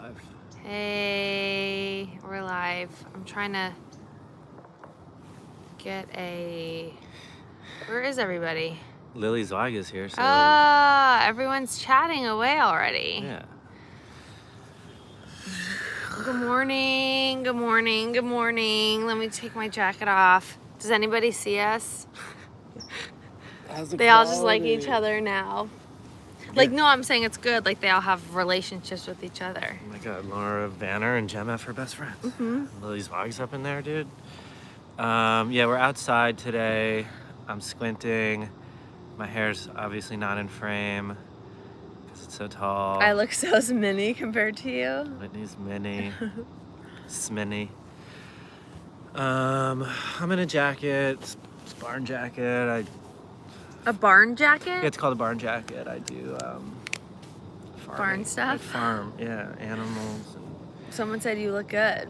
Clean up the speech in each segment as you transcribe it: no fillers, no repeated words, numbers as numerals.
live. Hey, we're live. I'm trying to get a... Where is everybody? Lily Zweig is here, so... Everyone's chatting away already. Yeah. Good morning, good morning, good morning. Let me take my jacket off. Does anybody see us? They all just like each other now. Like, no, I'm saying it's good. Like, they all have relationships with each other. Oh my god, Laura Vanner and Gemma for best friends. Mm-hmm. Lily Zweig's up in there, dude. Yeah, we're outside today. I'm squinting. My hair's obviously not in frame because it's so tall. I look so mini compared to you. Whitney's mini. Sminny. I'm in a jacket. It's a barn jacket. A barn jacket? Yeah, it's called a barn jacket. I do farming. Barn stuff? I farm, yeah, animals. And Someone said you look good.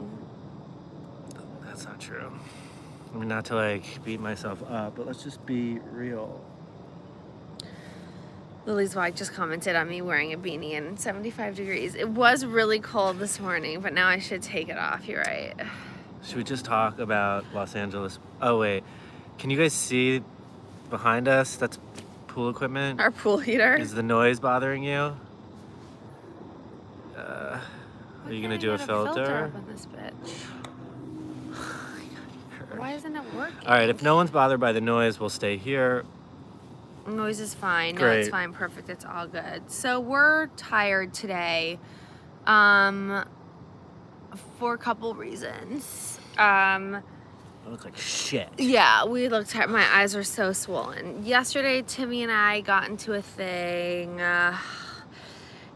that's not true. I mean, not to like beat myself up, but let's just be real. Lily's wife just commented on me wearing a beanie and 75 degrees. It was really cold this morning, but now I should take it off. You're right. Should we just talk about Los Angeles? Oh wait, can you guys see behind us? That's pool equipment. Our pool heater. Is the noise bothering you? Are you gonna do a filter? Up on this bitch. Why isn't it working? All right, if no one's bothered by the noise, we'll stay here. Noise is fine. No, Great. it's fine. Perfect. It's all good. So we're tired today, for a couple reasons. I look like shit. Yeah, we look tired. My eyes are so swollen. Yesterday, Timmy and I got into a thing.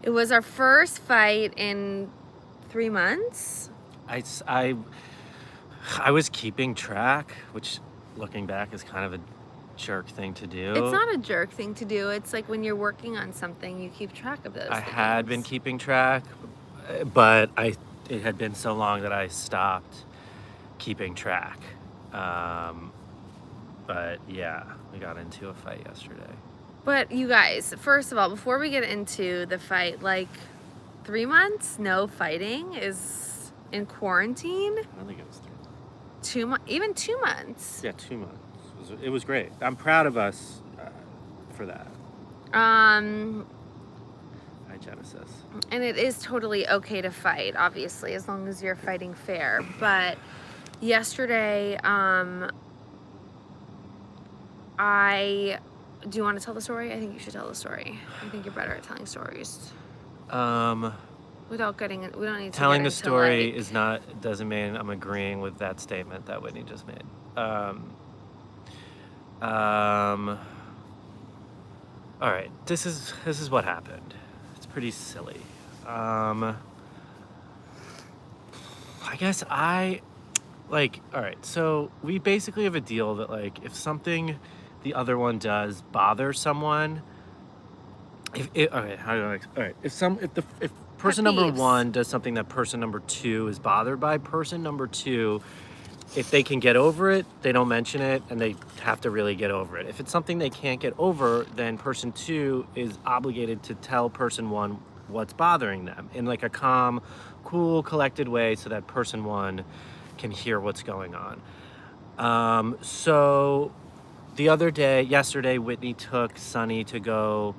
It was our first fight in 3 months. I was keeping track, which looking back is kind of a jerk thing to do. It's not a jerk thing to do. It's like when you're working on something, you keep track of those I things. had been keeping track, but it had been so long that I stopped keeping track. But yeah, we got into a fight yesterday. But you guys, first of all, before we get into the fight, like 3 months, no fighting is in quarantine. I don't think it was 3 months. Even 2 months. Yeah, 2 months. It was great. I'm proud of us for that. Hi, Genesis. And it is totally okay to fight, obviously, as long as you're fighting fair. But yesterday, do you want to tell the story? I think you should tell the story. I think you're better at telling stories. Without getting it, we don't need to Telling get the into, story like, doesn't mean I'm agreeing with that statement that Whitney just made. All right, this is what happened. It's pretty silly. I guess all right, so we basically have a deal that like if something the other one does bother someone, if person number one does something that person number two is bothered by, person number two, if they can get over it, they don't mention it, and they have to really get over it. If it's something they can't get over, then person two is obligated to tell person one what's bothering them in like a calm, cool, collected way so that person one can hear what's going on. So the other day, yesterday, Whitney took Sunny to go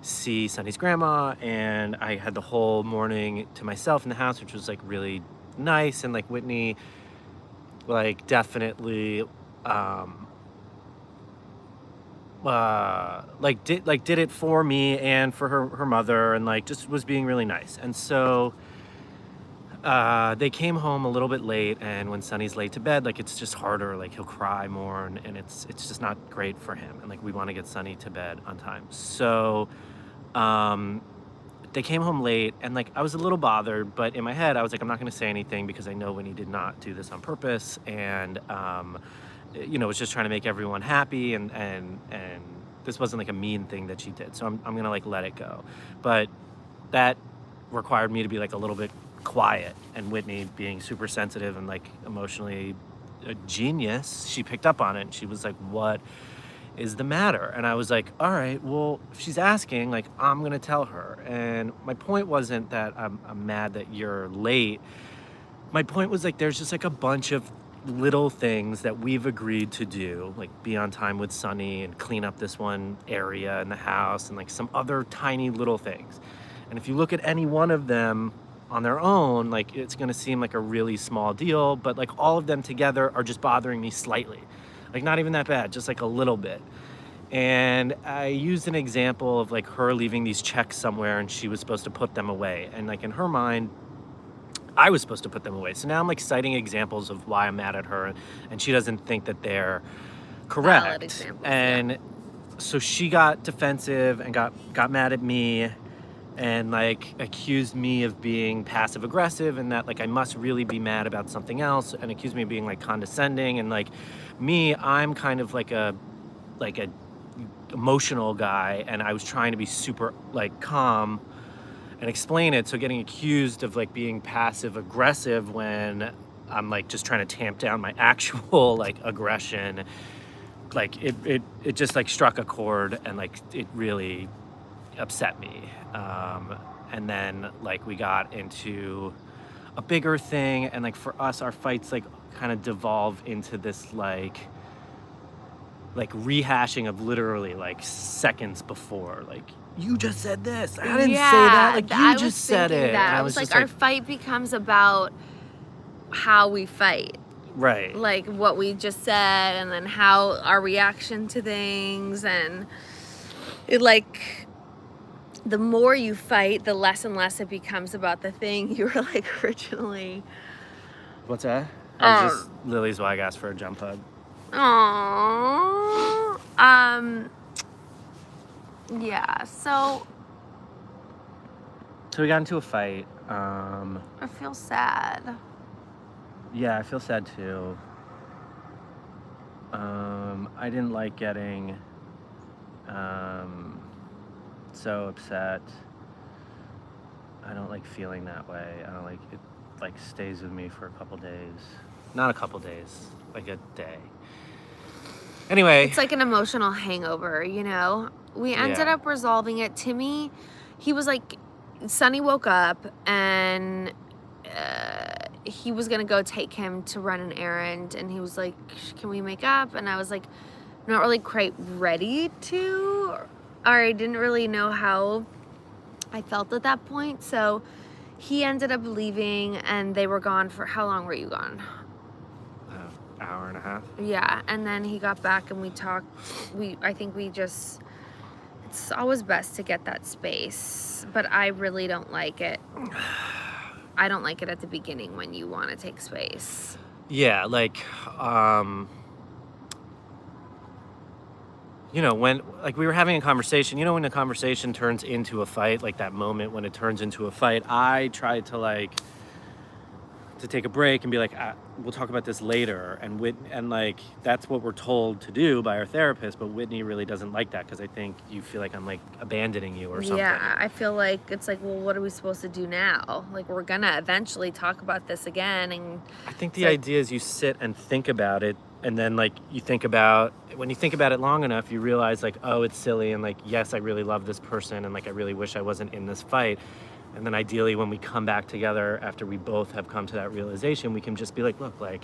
see Sunny's grandma, and I had the whole morning to myself in the house, which was like really nice, and like Whitney like definitely did it for me and for her mother, and like just was being really nice. And so they came home a little bit late, and when Sunny's late to bed, like it's just harder, like he'll cry more, and it's just not great for him, and like we want to get Sunny to bed on time. So they came home late, and like I was a little bothered, but in my head I was like, I'm not going to say anything because I know Winnie did not do this on purpose, and was just trying to make everyone happy, and this wasn't like a mean thing that she did, so I'm gonna like let it go. But that required me to be like a little bit quiet, and Whitney, being super sensitive and like emotionally a genius, she picked up on it, and she was like, what is the matter? And I was like, all right, well, if she's asking, like, I'm gonna tell her. And my point wasn't that I'm mad that you're late. My point was like, there's just like a bunch of little things that we've agreed to do, like be on time with Sunny and clean up this one area in the house and like some other tiny little things. And if you look at any one of them on their own, like it's gonna seem like a really small deal, but like all of them together are just bothering me slightly. Like not even that bad, just like a little bit. And I used an example of like her leaving these checks somewhere and she was supposed to put them away. And like in her mind, I was supposed to put them away. So now I'm like citing examples of why I'm mad at her and she doesn't think that they're correct. Valid examples, And so she got defensive and got mad at me and like accused me of being passive aggressive and that like I must really be mad about something else and accused me of being like condescending and like me, I'm kind of like a emotional guy and I was trying to be super like calm and explain it. So getting accused of like being passive aggressive when I'm like just trying to tamp down my actual like aggression, like it just like struck a chord and like it really upset me. And then like we got into a bigger thing and like for us our fights like kind of devolve into this like rehashing of literally like seconds before, like you just said this, I didn't say that, like you just said it. That. And I was like, our fight becomes about how we fight. Right. Like what we just said and then how our reaction to things and it like the more you fight, the less and less it becomes about the thing you were like originally. What's that? I was just Lily's wag asked for a jump hug. Aww. Yeah, so we got into a fight. I feel sad. Yeah, I feel sad too. I didn't like getting so upset. I don't like feeling that way. I don't like it, like stays with me for a couple days. Not a couple days, like a day. Anyway. It's like an emotional hangover, you know? We ended up resolving it. Timmy, he was like, Sunny woke up and he was gonna go take him to run an errand and he was like, can we make up? And I was like, not really quite ready to, or I didn't really know how I felt at that point. So he ended up leaving and they were gone for, how long were you gone? Hour and a half. Yeah, and then he got back and we talked. I think we just, it's always best to get that space, but I really don't like it. I don't like it at the beginning when you want to take space. Yeah, like, you know, when, like, we were having a conversation, you know, when a conversation turns into a fight, like that moment when it turns into a fight, I tried to, like, to take a break and be like, we'll talk about this later. And like, that's what we're told to do by our therapist, but Whitney really doesn't like that because I think you feel like I'm, like, abandoning you or something. Yeah, I feel like it's like, well, what are we supposed to do now? Like, we're gonna eventually talk about this again. And I think the idea is you sit and think about it. And then, like, when you think about it long enough, you realize, like, oh, it's silly. And, like, yes, I really love this person. And, like, I really wish I wasn't in this fight. And then ideally, when we come back together after we both have come to that realization, we can just be like, look, like,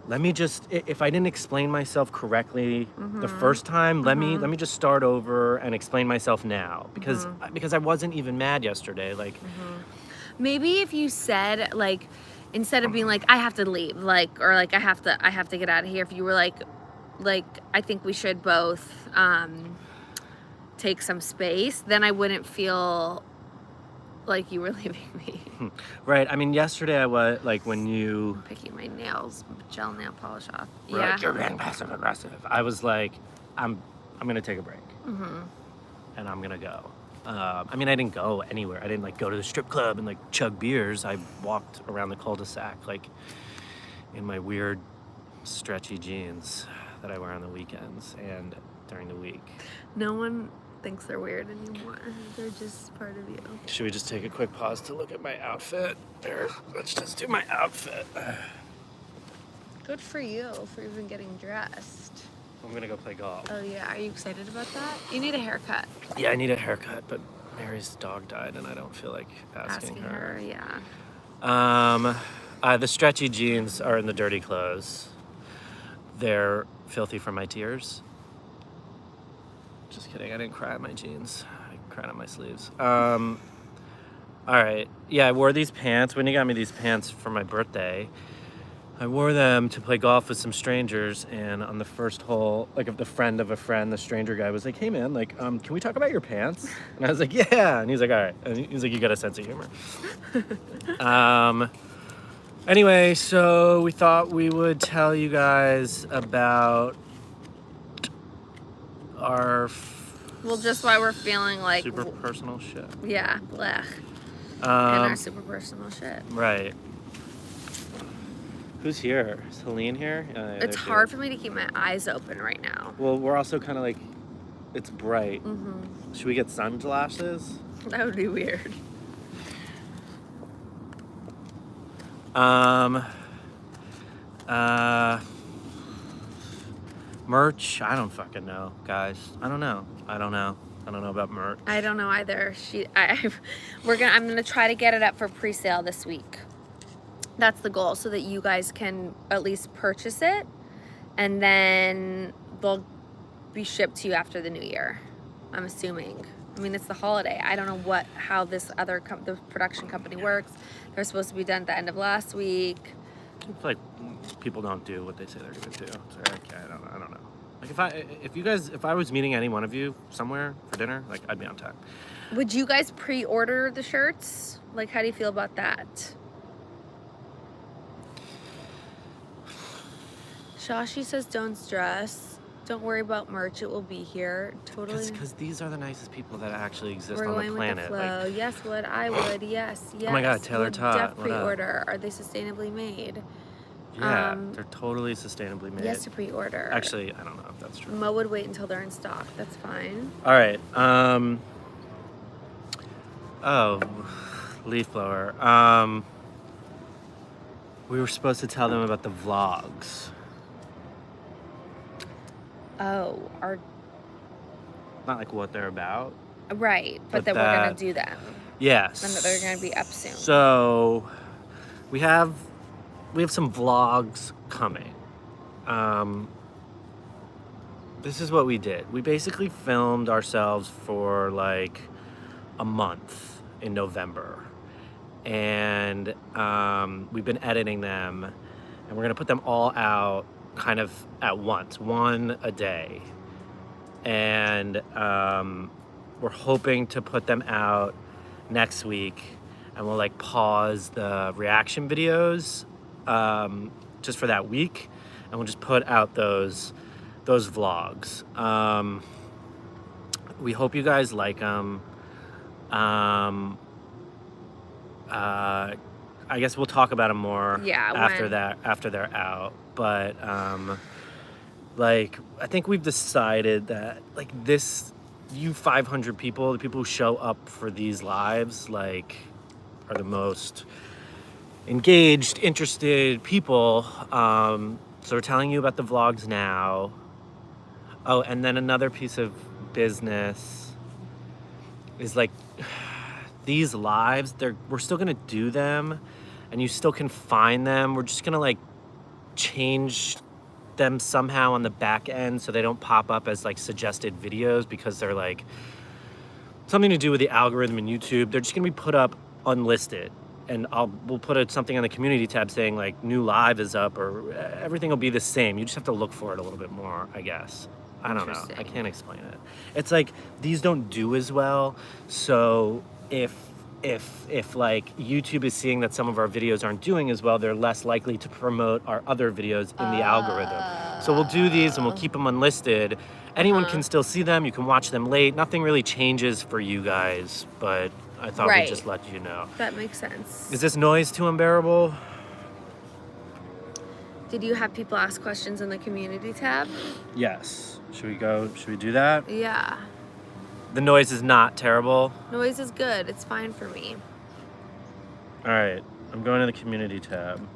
let me just, if I didn't explain myself correctly the first time, let me just start over and explain myself now. Because I wasn't even mad yesterday. Like, maybe if you said, like, instead of being like, I have to leave, like, or like, I have to get out of here, if you were like, I think we should both take some space, then I wouldn't feel like you were leaving me. Right. I mean, yesterday I was, like, when you... I'm picking my nails, gel nail polish off. Yeah. Like, you're being passive aggressive. I was like, I'm going to take a break. And I'm going to go. I mean, I didn't go anywhere. I didn't, like, go to the strip club and, like, chug beers. I walked around the cul-de-sac, like, in my weird stretchy jeans that I wear on the weekends and during the week. No one thinks they're weird anymore. They're just part of you. Should we just take a quick pause to look at my outfit? There, let's just do my outfit. Good for you for even getting dressed. I'm gonna go play golf. Oh yeah, are you excited about that? You need a haircut. Yeah, I need a haircut, but Mary's dog died, and I don't feel like asking her. Yeah. The stretchy jeans are in the dirty clothes. They're filthy from my tears. Just kidding. I didn't cry on my jeans. I cried on my sleeves. All right. Yeah, I wore these pants. Whitney got me these pants for my birthday. I wore them to play golf with some strangers, and on the first hole, like if the friend of a friend, the stranger guy was like, "Hey man, like, can we talk about your pants?" And I was like, "Yeah," and he's like, "All right," and he's like, "You got a sense of humor." Anyway, so we thought we would tell you guys about our Well, just why we're feeling like super personal shit. Yeah, blech. And our super personal shit. Right. Who's here? Is Helene here? It's hard for me to keep my eyes open right now. Well, we're also kind of like, it's bright. Mm-hmm. Should we get sunglasses? That would be weird. Merch? I don't fucking know, guys. I don't know about merch. I don't know either. I'm gonna try to get it up for pre-sale this week. That's the goal, so that you guys can at least purchase it, and then they'll be shipped to you after the new year, I'm assuming. I mean, it's the holiday. I don't know how this other the production company works. They're supposed to be done at the end of last week. It's like people don't do what they say they're gonna do. So I don't know. Like if I was meeting any one of you somewhere for dinner, like I'd be on time. Would you guys pre-order the shirts? Like, how do you feel about that? Shashi says, don't stress. Don't worry about merch. It will be here. Totally. Because these are the nicest people that actually exist We're on going the planet. with the flow. Like, yes, would. I would. Yes. oh my God, Taylor Todd. Pre-order. Are they sustainably made? Yeah, they're totally sustainably made. Yes, to pre-order. Actually, I don't know if that's true. Mo would wait until they're in stock. That's fine. All right. Oh, leaf blower. We were supposed to tell them about the vlogs. Oh, Not like what they're about. Right, but that we're gonna do them. Yes. And that they're gonna be up soon. So we have some vlogs coming. This is what we did. We basically filmed ourselves for like a month in November, and we've been editing them, and we're gonna put them all out kind of at once, one a day, and we're hoping to put them out next week, and we'll like pause the reaction videos just for that week, and we'll just put out those vlogs. We hope you guys like them. I guess we'll talk about them more after they're out. But like I think we've decided that like you 500 people, the people who show up for these lives, like are the most engaged, interested people. So we're telling you about the vlogs now. Oh, and then another piece of business is like these lives, we're still gonna do them, and you still can find them. We're just gonna like change them somehow on the back end so they don't pop up as like suggested videos, because they're like something to do with the algorithm in YouTube. They're just gonna be put up unlisted, and we'll put something on the community tab saying like new live is up, or everything will be the same. You just have to look for it a little bit more, I guess. I don't know. I can't explain it. It's like these don't do as well, so if like YouTube is seeing that some of our videos aren't doing as well, they're less likely to promote our other videos in the algorithm. So we'll do these and we'll keep them unlisted. Anyone can still see them. You can watch them late. Nothing really changes for you guys, but I thought we'd just let you know. That makes sense. Is this noise too unbearable? Did you have people ask questions in the community tab? Yes. Should we do that? Yeah. The noise is not terrible. Noise is good. It's fine for me. All right, I'm going to the community tab.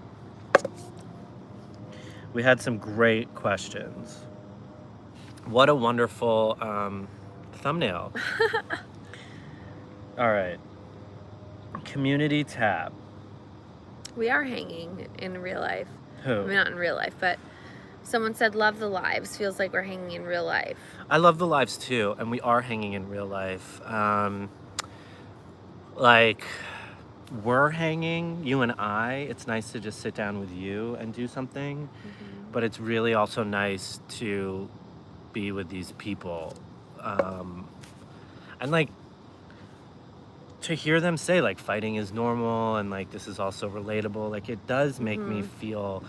We had some great questions. What a wonderful thumbnail. All right. Community tab. We are hanging in real life. Who? I mean, not in real life, but someone said love the lives. Feels like we're hanging in real life. I love the lives too, and we are hanging in real life. Like, we're hanging, you and I. It's nice to just sit down with you and do something, but it's really also nice to be with these people. And like, to hear them say like fighting is normal and like this is also relatable, like it does make me feel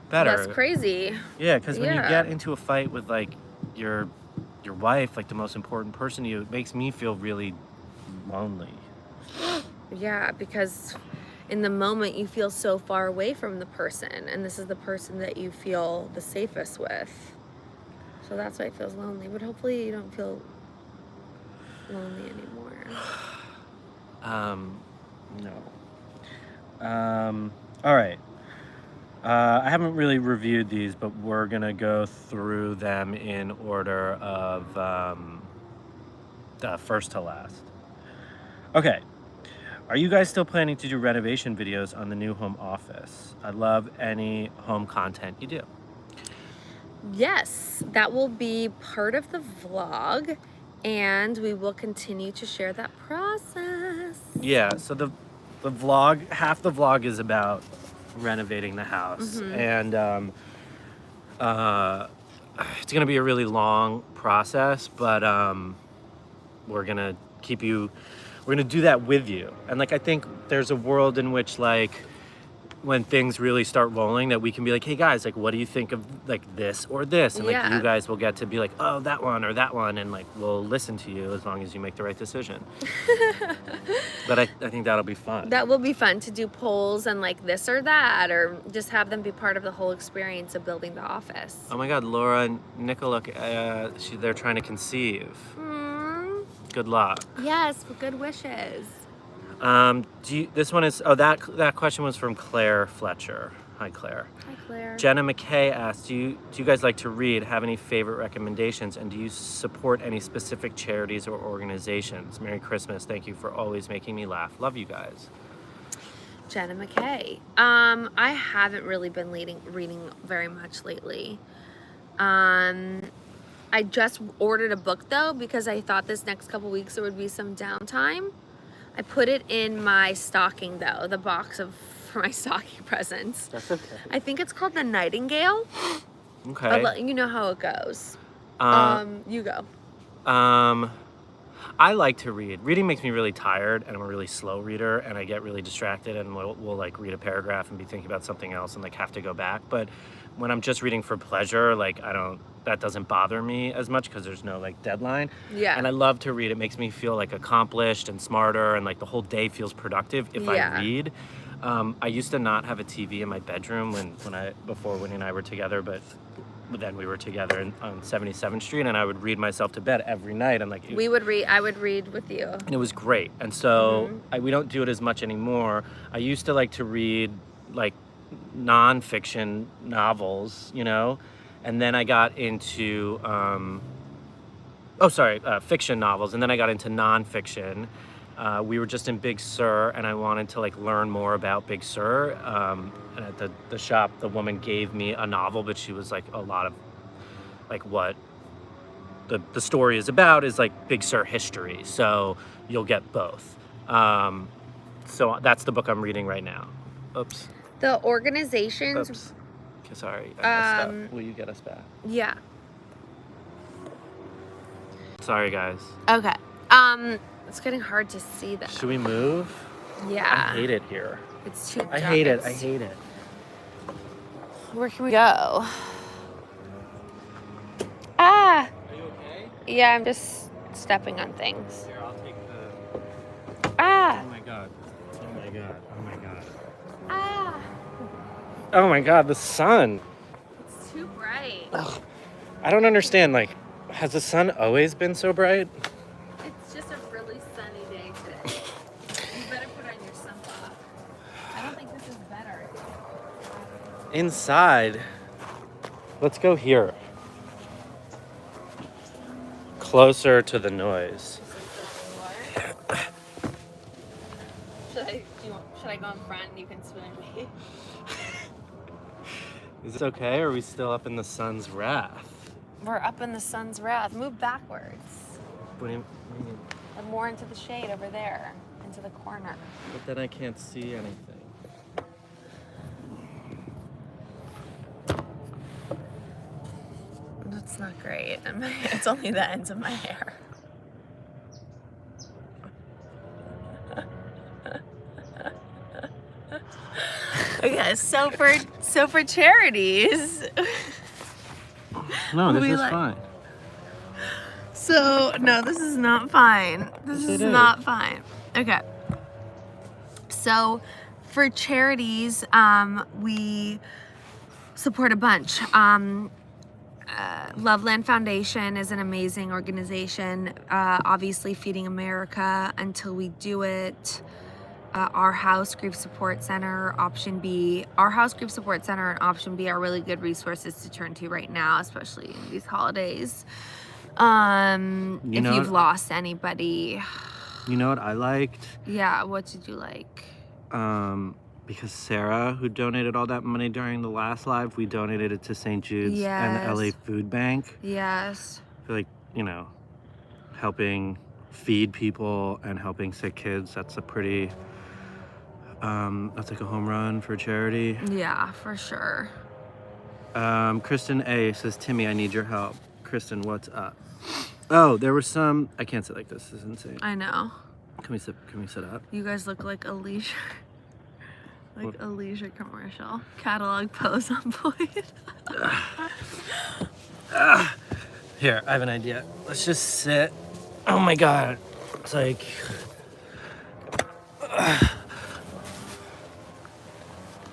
better. That's crazy. Yeah, because when you get into a fight with like your wife, like the most important person to you, it makes me feel really lonely. Yeah, because in the moment you feel so far away from the person, and this is the person that you feel the safest with. So that's why it feels lonely. But hopefully you don't feel lonely anymore. No. All right. I haven't really reviewed these, but we're gonna go through them in order of first to last. Okay. Are you guys still planning to do renovation videos on the new home office? I love any home content you do. Yes, that will be part of the vlog, and we will continue to share that process. Yeah, so the vlog, half the vlog is about renovating the house, and it's gonna be a really long process, but we're gonna do that with you. And like, I think there's a world in which like when things really start rolling that we can be like, hey guys, like what do you think of like this or this? And like you guys will get to be like, oh, that one or that one, and like we'll listen to you as long as you make the right decision. But I think that'll be fun. That will be fun to do polls and like this or that, or just have them be part of the whole experience of building the office. Oh my God, Laura and Nicola, they're trying to conceive. Good luck. Yes, good wishes. This one is, that question was from Claire Fletcher. Hi, Claire. Hi, Claire. Jenna McKay asked, do you guys like to read? Have any favorite recommendations? And do you support any specific charities or organizations? Merry Christmas. Thank you for always making me laugh. Love you guys. Jenna McKay. I haven't really been reading very much lately. I just ordered a book though, because I thought this next couple weeks there would be some downtime. I put it in my stocking though, the box for my stocking presents. That's okay. I think it's called The Nightingale. Okay. I'll let you know how it goes. You go. I like to read. Reading makes me really tired, and I'm a really slow reader, and I get really distracted, and we'll like read a paragraph and be thinking about something else and like have to go back. But when I'm just reading for pleasure, like that doesn't bother me as much because there's no like deadline. Yeah. And I love to read. It makes me feel like accomplished and smarter, and like the whole day feels productive if I read. I used to not have a TV in my bedroom before Winnie and I were together, but then we were together on 77th Street, and I would read myself to bed every night, and like I would read with you, and it was great. And so we don't do it as much anymore. I used to like to read like nonfiction novels, and then I got into fiction novels, and then I got into nonfiction. We were just in Big Sur, and I wanted to like learn more about Big Sur. And at the shop, the woman gave me a novel, but she was like, a lot of like what the story is about is like Big Sur history. So you'll get both. So that's the book I'm reading right now. Oops. The organizations. Oops. Okay, sorry. I messed up. Will you get us back? Yeah. Sorry, guys. Okay. It's getting hard to see that. Should we move? Yeah. I hate it here. It's too dark. I hate it. I hate it. Where can we go? Ah! Are you okay? Yeah, I'm just stepping on things. Here, I'll take the... Ah! Oh my God. Oh my God. Oh my God. Ah! Oh my God, the sun. It's too bright. Ugh. I don't understand, like, has the sun always been so bright? It's just a really sunny day today. You better put on your sunblock. I don't think this is better. Inside. Let's go here. closer to the noise. Should I go in front and you can spoon me? Is this okay, or are we still up in the sun's wrath? We're up in the sun's wrath. Move backwards. What do you mean? And more into the shade over there, into the corner. But then I can't see anything. That's not great. It's only the ends of my hair. Okay, so for charities. No, this We is like- fine. So no, this is not fine. This Yes, is it is. not fine. Okay. So for charities, we support a bunch. Loveland Foundation is an amazing organization. Obviously, Feeding America, Until We Do It. Our House Grief Support Center, Option B. Our House Grief Support Center and Option B are really good resources to turn to right now, especially in these holidays. If know you've what- lost anybody. You know what I liked? Yeah, what did you like? Because Sarah, who donated all that money during the last live, we donated it to St. Jude's and the Yes. LA Food Bank. Yes. I feel like, helping feed people and helping sick kids, that's a pretty, that's like a home run for charity. Yeah, for sure. Kristen A says, Timmy, I need your help. Kristen, what's up? Oh, there were some, I can't sit like this is insane. I know. Can we sit up? You guys look like a leisure, What? a leisure commercial. Catalog pose on point. Here, I have an idea. Let's just sit. Oh my God. It's like,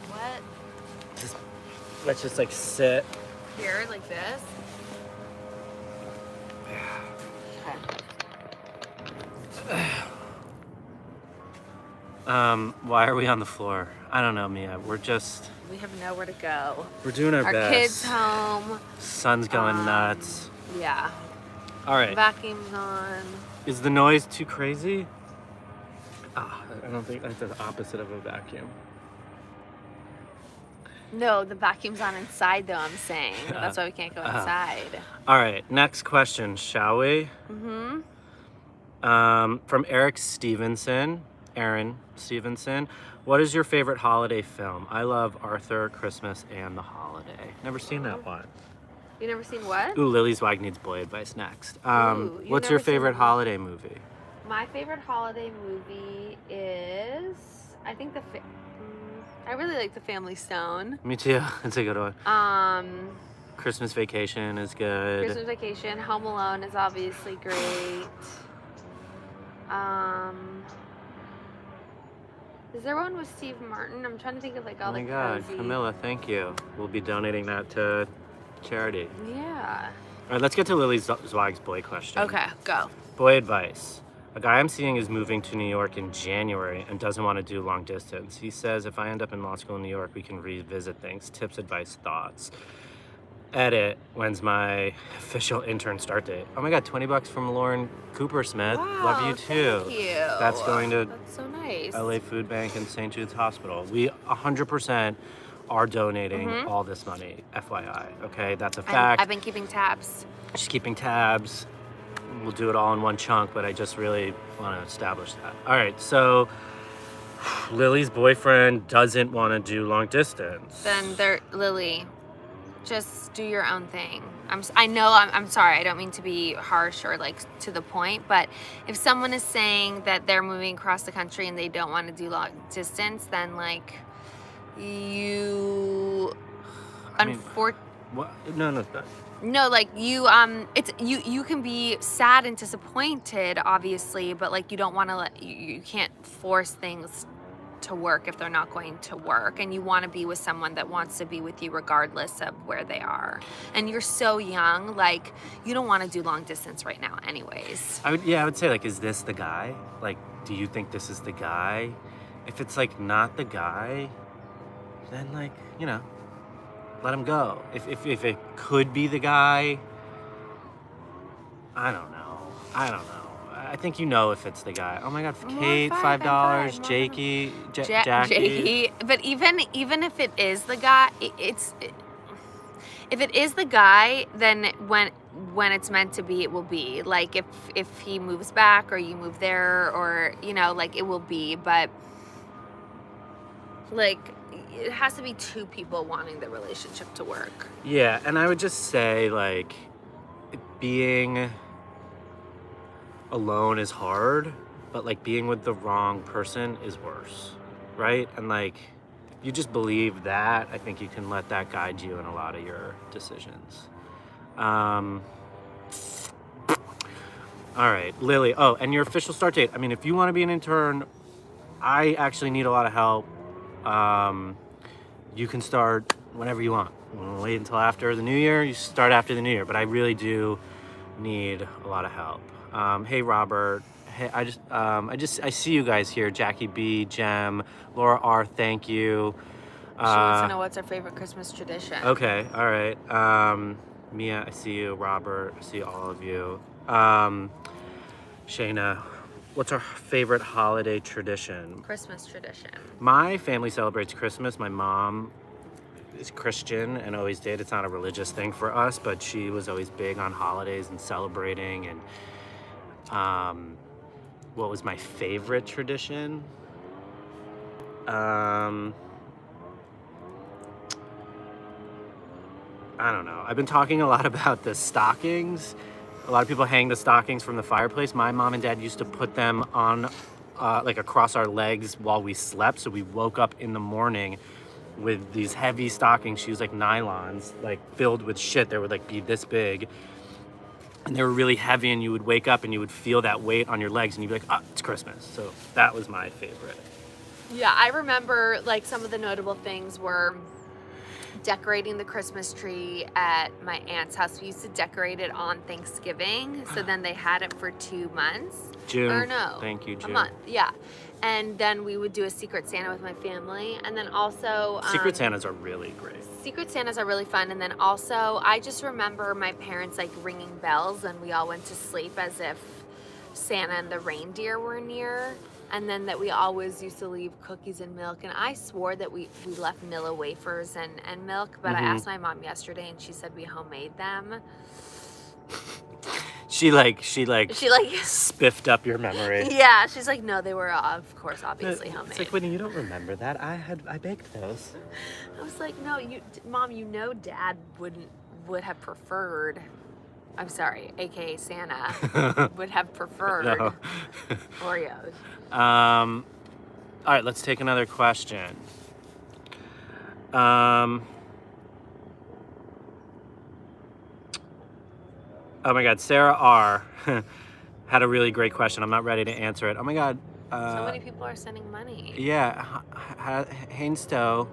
What? let's just like sit. Here, like this? Why are we on the floor? I don't know, Mia. We're We have nowhere to go. doing our Our best. kids home. Sun's going nuts. Yeah. All right. Vacuum's on. Is the noise too crazy? I don't think that's the opposite of a vacuum. No, the vacuum's on inside though, I'm saying. That's why we can't go inside. All right, next question, shall we? Mm-hmm. From Aaron Stevenson. What is your favorite holiday film? I love Arthur, Christmas, and The Holiday. Never seen that one. You never seen what? Ooh, Lily's Wag needs boy advice next. Ooh, you've What's your never seen favorite that? holiday movie? My favorite holiday movie is, I think I really like The Family Stone. Me too. It's a good one. Um, Christmas Vacation is good. Christmas Vacation. Home Alone is obviously great. Is there one with Steve Martin? I'm trying to think of like all Oh my the God, cozy. Camilla, thank you. We'll be donating that to charity. Yeah. All right, let's get to Lily Zwag's boy question. Okay, go. Boy advice. A guy I'm seeing is moving to New York in January and doesn't want to do long distance. He says if I end up in law school in New York, we can revisit things. Tips, advice, thoughts. Edit, when's my official intern start date? Oh my God, $20 from Lauren Cooper Smith. Love you too. Thank you. That's going to That's so nice. LA Food Bank and St. Jude's Hospital. We 100% are donating all this money, FYI. Okay, that's a fact. I've been keeping tabs. Just keeping tabs. We'll do it all in one chunk, but I just really want to establish that. All right, so Lily's boyfriend doesn't want to do long distance. Then Lily, just do your own thing. I'm sorry. I don't mean to be harsh or like to the point, but if someone is saying that they're moving across the country and they don't want to do long distance, then like you, I mean, unfortunately. What? No. No, like you, you can be sad and disappointed, obviously, but like you don't want to you can't force things to work if they're not going to work, and you want to be with someone that wants to be with you regardless of where they are. And you're so young, like you don't want to do long distance right now, anyways. I would say like, is this the guy? Like, do you think this is the guy? If it's like not the guy, then like, let him go. If it could be the guy, I don't know. I don't know. I think you know if it's the guy. Oh my God, More Kate, five than $5. five, more than- Jakey, Jackie. Jakey. But even if it is the guy, if it is the guy, then when it's meant to be, it will be. Like if he moves back or you move there, or like it will be. But like it has to be two people wanting the relationship to work. Yeah, and I would just say like being alone is hard, but like being with the wrong person is worse, right? And like you just believe that, I think you can let that guide you in a lot of your decisions. All right, Lily. Oh, and your official start date. I mean, if you want to be an intern, I actually need a lot of help. You can start whenever you want. You want to wait until after the new year? You start after the new year, but I really do need a lot of help. Hey, Robert. Hey, I see you guys here. Jackie B, Jem, Laura R. Thank you. She wants to know what's our favorite Christmas tradition. Okay, all right. Mia, I see you. Robert, I see all of you. Shayna, what's our favorite holiday tradition? Christmas tradition. My family celebrates Christmas. My mom is Christian and always did. It's not a religious thing for us, but she was always big on holidays and celebrating. And what was my favorite tradition? I don't know. I've been talking a lot about the stockings. A lot of people hang the stockings from the fireplace. My mom and dad used to put them on like across our legs while we slept. So we woke up in the morning with these heavy stockings. She used like nylons, like filled with shit. They would like be this big. And they were really heavy, and you would wake up and you would feel that weight on your legs and you'd be like, oh, it's Christmas. So that was my favorite. Yeah, I remember like some of the notable things were decorating the Christmas tree at my aunt's house. We used to decorate it on Thanksgiving, so then they had it for 2 months. June. Or no. Thank you, June. A month, yeah. And then we would do a Secret Santa with my family. And then also... Secret Santas are really great. Secret Santas are really fun. And then also, I just remember my parents like ringing bells, and we all went to sleep as if Santa and the reindeer were near. And then that we always used to leave cookies and milk. And I swore that we left Milla wafers and milk, but I asked my mom yesterday and she said we homemade them. She spiffed up your memory. Yeah, she's like, no, they were, of course, obviously homemade. It's like, Whitney, you don't remember that. I baked those. I was like, no, Mom, Dad would have preferred, I'm sorry, AKA Santa, would have preferred Oreos. All right, let's take another question. Oh my God, Sarah R. had a really great question. I'm not ready to answer it. Oh my God. So many people are sending money. Yeah, Hainstow.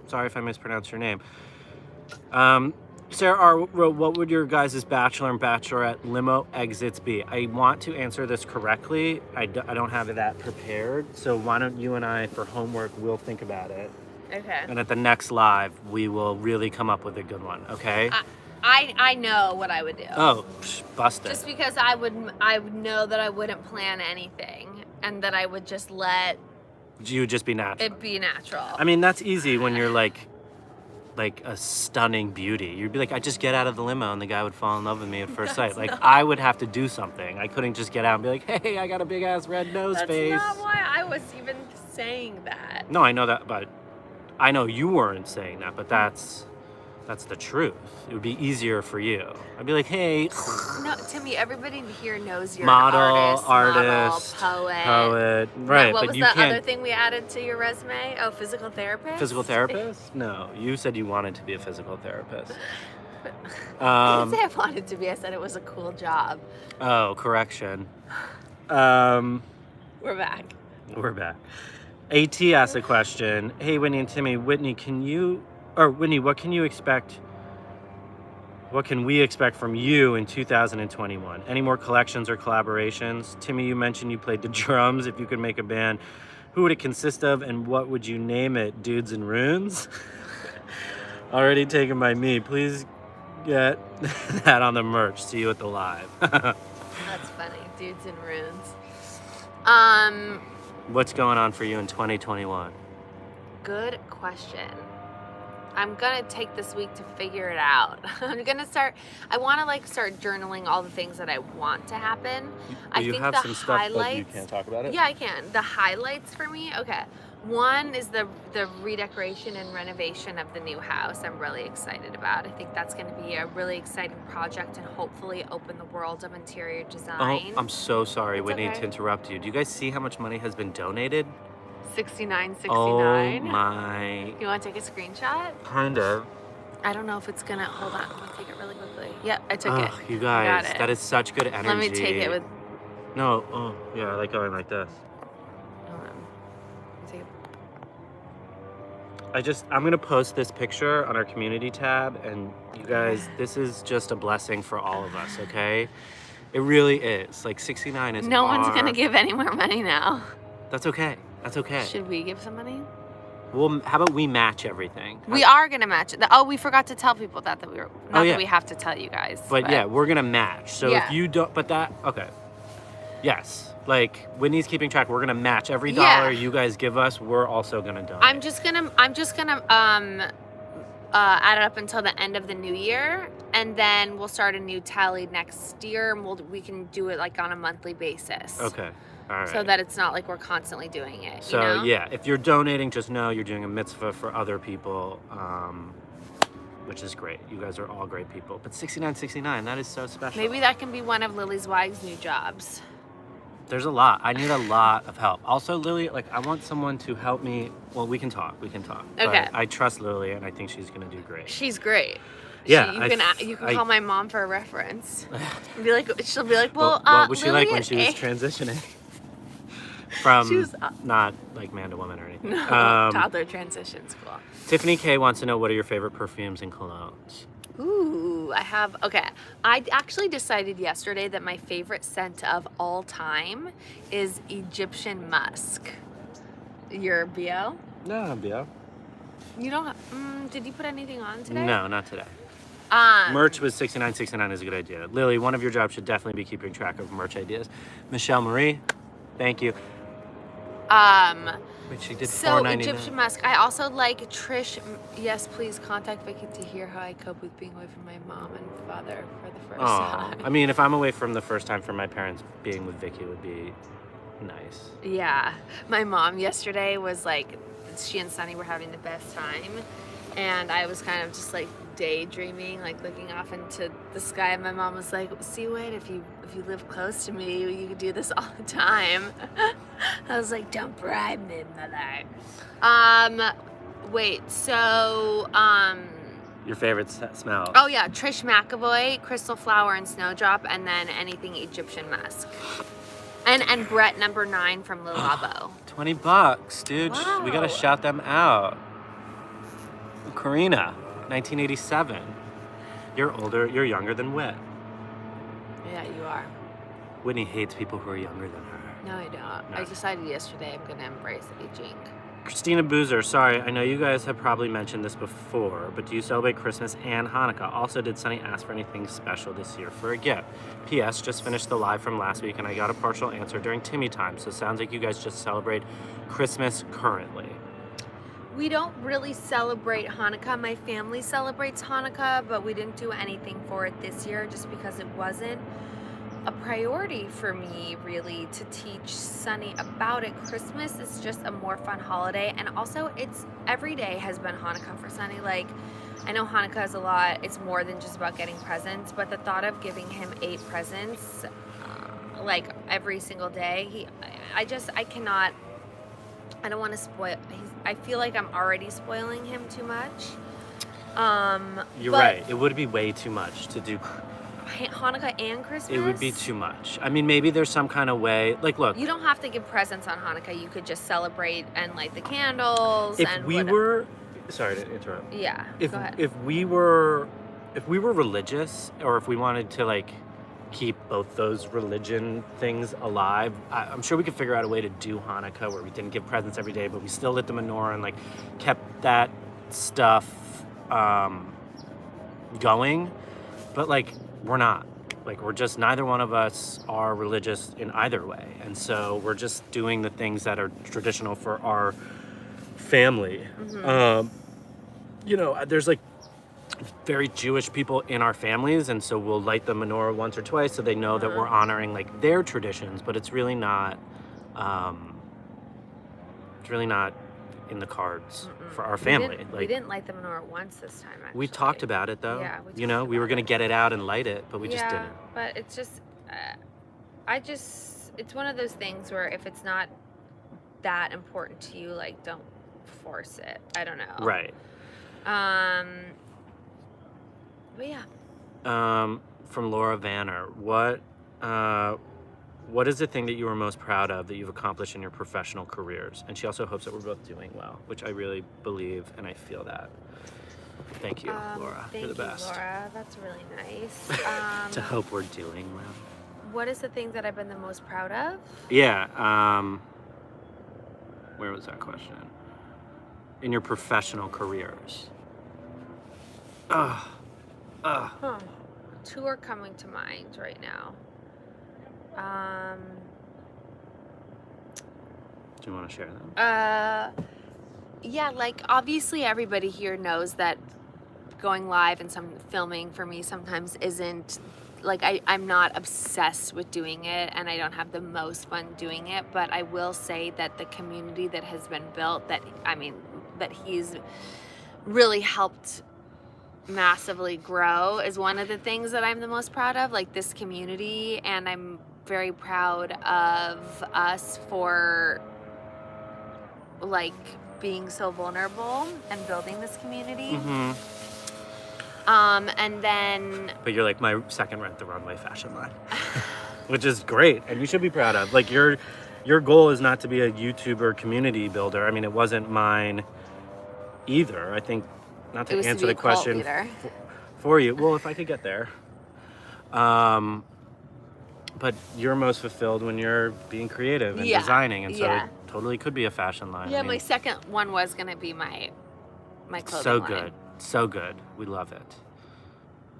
Sorry if I mispronounced your name. Sarah R. wrote, what would your guys' bachelor and bachelorette limo exits be? I want to answer this correctly. I don't have that prepared. So why don't you and I, for homework, we'll think about it. Okay. And at the next live, we will really come up with a good one, okay? I know what I would do. Oh, bust it. Just because I would know that I wouldn't plan anything, and that I would just let You would just be natural. it be natural. I mean, that's easy when you're like a stunning beauty. You'd be like, I just get out of the limo and the guy would fall in love with me at first sight. Like, I would have to do something. I couldn't just get out and be like, hey, I got a big ass red nose face. That's not why I was even saying that. No, I know that, but I know you weren't saying that, but that's the truth. It would be easier for you. I'd be like, hey. No, Timmy, everybody here knows you're model, an artist, poet. right? What but was you the can't. other thing we added to your resume? Oh, physical therapist? Physical therapist? No, you said you wanted to be a physical therapist. I didn't say I wanted to be. I said it was a cool job. Oh, correction. We're back. We're back. AT asked a question. Hey, Whitney and Timmy. Whitney, what can you expect? What can we expect from you in 2021? Any more collections or collaborations? Timmy, you mentioned you played the drums. If you could make a band, who would it consist of, and what would you name it? Dudes and Runes? Already taken by me. Please get that on the merch. See you at the live. That's funny. Dudes in runes. What's going on for you in 2021? Good question. I'm gonna take this week to figure it out. I want to like start journaling all the things that I want to happen. I You think have the some stuff, but you highlights. can't talk about it? Yeah, I can. The highlights for me, okay. One is the redecoration and renovation of the new house. I'm really excited about. I think that's going to be a really exciting project and hopefully open the world of interior Oh, design. I'm so sorry, It's Whitney, okay. to interrupt you. Do you guys see how much money has been donated? $69.69. Oh my. You want to take a screenshot? Kind of. I don't know if it's gonna. Hold on, let me take it really quickly. Yep, I took it. You I got guys, it. that is such good energy. Let me take it with. No, oh, yeah, I like going like this. Hold on. Let me take it. I'm gonna post this picture on our community tab, and you guys, this is just a blessing for all of us, okay? It really is. Like 69 is No one's gonna give any more money now. That's okay. That's okay. Should we give some money? Well, how about we match everything? We are gonna match it. Oh, we forgot to tell people that we were. Not yeah. that we have to tell you guys. But yeah, we're gonna match. So Yeah. if you don't, okay. Yes, like Whitney's keeping track. We're gonna match every dollar you guys give us. We're also gonna donate. I'm just gonna add it up until the end of the new year, and then we'll start a new tally next year, and we can do it like on a monthly basis. Okay. All right. So that it's not like we're constantly doing it. So you know? yeah, if you're donating, just know you're doing a mitzvah for other people, which is great. You guys are all great people. But 69.69, that is so special. Maybe that can be one of Lily Zweig's new jobs. There's a lot. I need a lot of help. Also, Lily, like I want someone to help me. Well, we can talk. We can talk. Okay. But I trust Lily, and I think she's gonna do great. She's great. Yeah, You can call my mom for a reference. She'll be like, what was she Lily like when at she was A- transitioning from She was, not like man to woman or anything? No, toddler transition school. Tiffany K wants to know, what are your favorite perfumes and colognes? Ooh, I actually decided yesterday that my favorite scent of all time is Egyptian musk. Your BO? No, BO. You don't, did you put anything on today? No, not today. Um, Merch with 69.69 is a good idea. Lily, one of your jobs should definitely be keeping track of merch ideas. Michelle Marie, thank you. Wait, she did So $4.99. Egyptian musk. I also like Trish. Yes, please contact Vicky to hear how I cope with being away from my mom and father for the first time. I mean, if I'm away from the first time from my parents, being with Vicky would be nice. Yeah, my mom yesterday was like, she and Sunny were having the best time, and I was kind of just like daydreaming, like looking off into the sky, and my mom was like, see, Wade, if you live close to me, you could do this all the time. I was like, don't bribe me, mother. Wait, so Your favorite smell? oh yeah, Trish McAvoy, Crystal Flower and Snowdrop, and then anything Egyptian musk. And Brett number 9 from Le Labo. $20, dude. We gotta Wow. shout them out. Karina, 1987. You're younger than Whit. Yeah, you are. Whitney hates people who are younger than her. No, I don't. No. I decided yesterday I'm gonna embrace aging. Christina Boozer, sorry, I know you guys have probably mentioned this before, but do you celebrate Christmas and Hanukkah? Also, did Sunny ask for anything special this year for a gift? P.S. Just finished the live from last week and I got a partial answer during Timmy time, so sounds like you guys just celebrate Christmas currently. We don't really celebrate Hanukkah. My family celebrates Hanukkah, but we didn't do anything for it this year just because it wasn't a priority for me really to teach Sunny about it. Christmas is just a more fun holiday, and also it's every day has been Hanukkah for Sunny. Like, I know Hanukkah is a lot, it's more than just about getting presents, but the thought of giving him 8 presents like every single day, I don't want to spoil. I feel like I'm already spoiling him too much. You're right. It would be way too much to do. Hanukkah and Christmas? It would be too much. I mean, maybe there's some kind of way. Like, look. You don't have to give presents on Hanukkah. You could just celebrate and light the candles. If and we were, sorry to interrupt. Yeah. If go ahead. if we were religious, or if we wanted to like keep both those religion things alive, I'm sure we could figure out a way to do Hanukkah where we didn't give presents every day, but we still lit the menorah and like kept that stuff going. But like, we're not. Like, we're just, neither one of us are religious in either way. And so we're just doing the things that are traditional for our family. You know, there's like very Jewish people in our families, and so we'll light the menorah once or twice so they know that we're honoring like their traditions, but it's really not in the cards for our family. We didn't light the menorah once this time, actually. We talked about it though. Yeah, we were gonna get it out and light it, but we just didn't. But it's just, it's one of those things where if it's not that important to you, like, don't force it. I don't know. Right. But yeah. From Laura Vanner, what is the thing that you were most proud of that you've accomplished in your professional careers? And she also hopes that we're both doing well, which I really believe, and I feel that. Thank you, Laura. You're the best. Thank you, Laura. That's really nice. To hope we're doing well. What is the thing that I've been the most proud of? Yeah. Where was that question? In your professional careers. Two are coming to mind right now. Do you want to share them? Yeah, like, obviously everybody here knows that going live and some filming for me sometimes isn't, like, I'm not obsessed with doing it, and I don't have the most fun doing it, but I will say that the community that has been built, that he's really helped massively grow, is one of the things that I'm the most proud of, like, this community. And I'm very proud of us for, like, being so vulnerable and building this community. And then, but you're like my second Rent the Runway fashion line, which is great, and you should be proud of. Like, your goal is not to be a YouTuber community builder. I mean, it wasn't mine either. I think, not to answer the question for you. Well, if I could get there. But you're most fulfilled when you're being creative and designing, and so it totally could be a fashion line. Yeah, I mean, my second one was gonna be my clothing so line. Good, so good. We love it.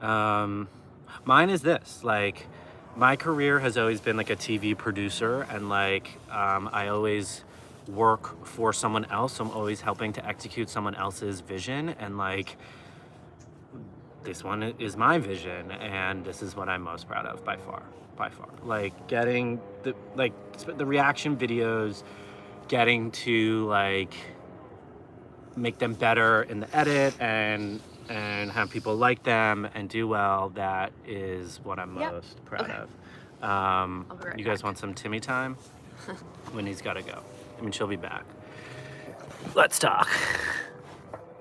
Mine is this. Like, my career has always been like a TV producer, and like I always work for someone else. So I'm always helping to execute someone else's vision, and like, this one is my vision, and this is what I'm most proud of by far. Like, getting the reaction videos, getting to like make them better in the edit and have people like them and do well. That is what I'm most proud of. You guys want some Timmy time? Whitney's got to go. I mean, she'll be back. Let's talk.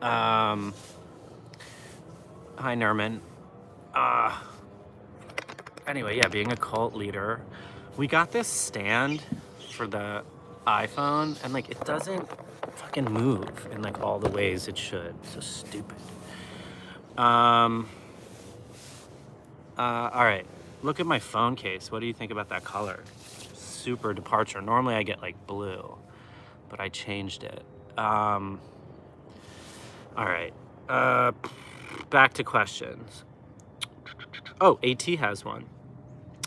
Hi, Nerman. Anyway, yeah, being a cult leader. We got this stand for the iPhone, and like, it doesn't fucking move in like all the ways it should. So stupid. All right. Look at my phone case. What do you think about that color? Super departure. Normally I get like blue, but I changed it. All right. Back to questions. Oh, AT has one.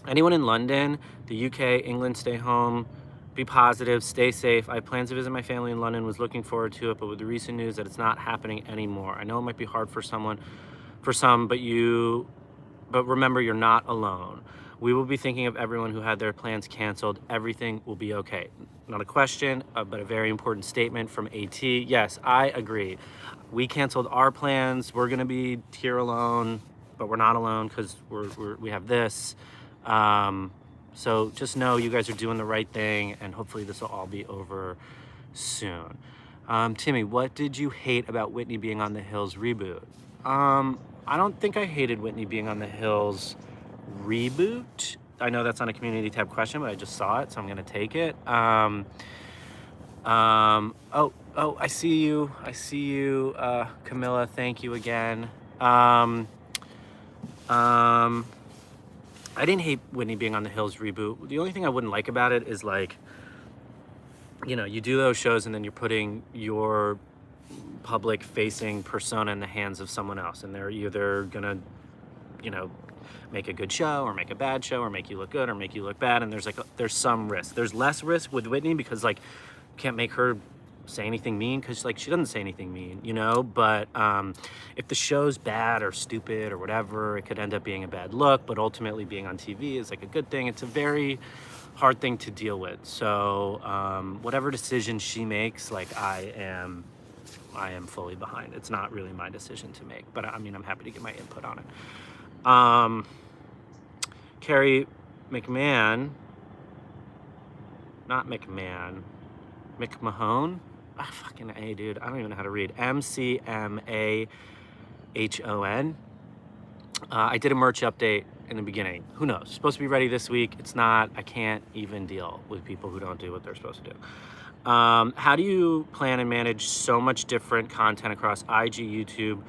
Anyone in London, the UK, England, stay home, be positive, stay safe. I have plans to visit my family in London, was looking forward to it, but with the recent news that it's not happening anymore. I know it might be hard for some, but remember, you're not alone. We will be thinking of everyone who had their plans canceled. Everything will be okay. Not a question, but a very important statement from AT. Yes, I agree. We canceled our plans. We're gonna be here alone, but we're not alone because we have this. So just know you guys are doing the right thing, and hopefully this will all be over soon. Timmy, what did you hate about Whitney being on the Hills reboot? I don't think I hated Whitney being on the Hills reboot. I know that's not a community tab question, but I just saw it, so I'm gonna take it. Oh, I see you, Camilla, thank you again. I didn't hate Whitney being on the Hills reboot. The only thing I wouldn't like about it is, like, you know, you do those shows and then you're putting your public facing persona in the hands of someone else, and they're either gonna, you know, make a good show or make a bad show or make you look good or make you look bad. And there's some risk. There's less risk with Whitney because like you can't make her say anything mean because like she doesn't say anything mean, you know. But if the show's bad or stupid or whatever, it could end up being a bad look. But ultimately, being on TV is like a good thing. It's a very hard thing to deal with. So whatever decision she makes, like I am fully behind. It's not really my decision to make, but I mean, I'm happy to get my input on it. Carrie McMahon, not McMahon, McMahon. Ah, fucking A, dude. I don't even know how to read. McMahon. I did a merch update in the beginning. Who knows? It's supposed to be ready this week. It's not. I can't even deal with people who don't do what they're supposed to do. How do you plan and manage so much different content across IG, YouTube,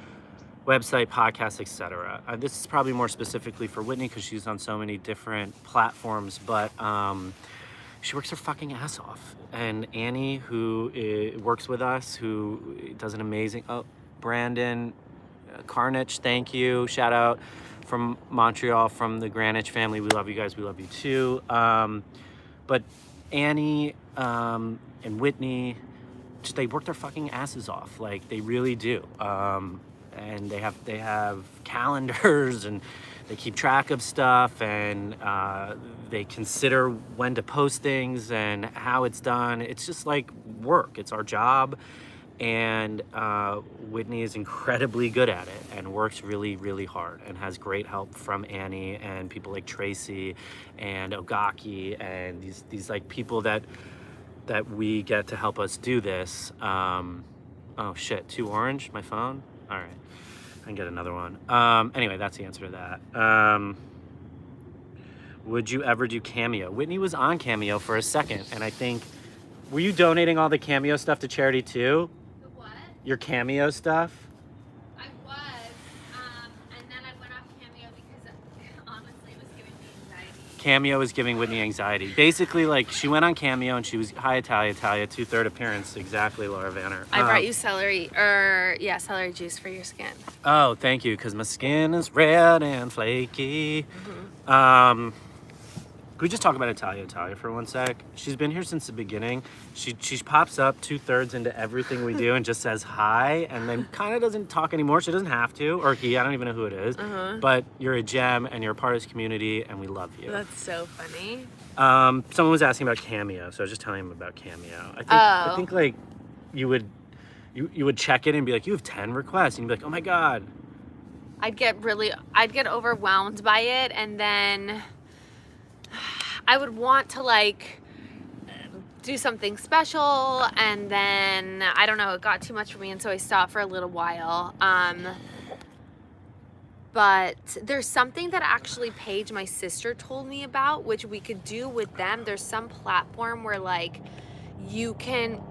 website, podcasts, etc.? This is probably more specifically for Whitney because she's on so many different platforms, but she works her fucking ass off. And Annie, who works with us, who does an amazing... Oh, Brandon Carnage, thank you. Shout out from Montreal, from the Greenwich family. We love you guys. We love you too. But Annie and Whitney, just they work their fucking asses off. Like, they really do. And they have calendars and they keep track of stuff, and they consider when to post things and how it's done. It's just like work. It's our job. And Whitney is incredibly good at it and works really, really hard and has great help from Annie and people like Tracy and Ogaki and these like people that we get to help us do this. Oh shit, too orange, my phone? All right, I can get another one. Anyway, that's the answer to that. Would you ever do Cameo? Whitney was on Cameo for a second, and I think, were you donating all the Cameo stuff to charity too? The what? Your Cameo stuff? I was, and then I went off Cameo because honestly it was giving me anxiety. Cameo was giving Whitney anxiety. Basically, like, she went on Cameo and she was, hi Italia, 2/3 appearance, exactly, Laura Vanner. I brought you celery juice for your skin. Oh, thank you, because my skin is red and flaky. Mm-hmm. Can we just talk about Italia for 1 sec? She's been here since the beginning. She pops up 2/3 into everything we do and just says hi, and then kind of doesn't talk anymore. She doesn't have to, or he, I don't even know who it is. But you're a gem and you're a part of this community and we love you. That's so funny. Someone was asking about Cameo, so I was just telling him about Cameo. I think like you would check it and be like, you have 10 requests, and you'd be like, oh my God. I'd get overwhelmed by it, and then I would want to like do something special, and then I don't know, it got too much for me, and so I stopped for a little while. But there's something that actually Paige, my sister, told me about, which we could do with them. There's some platform where like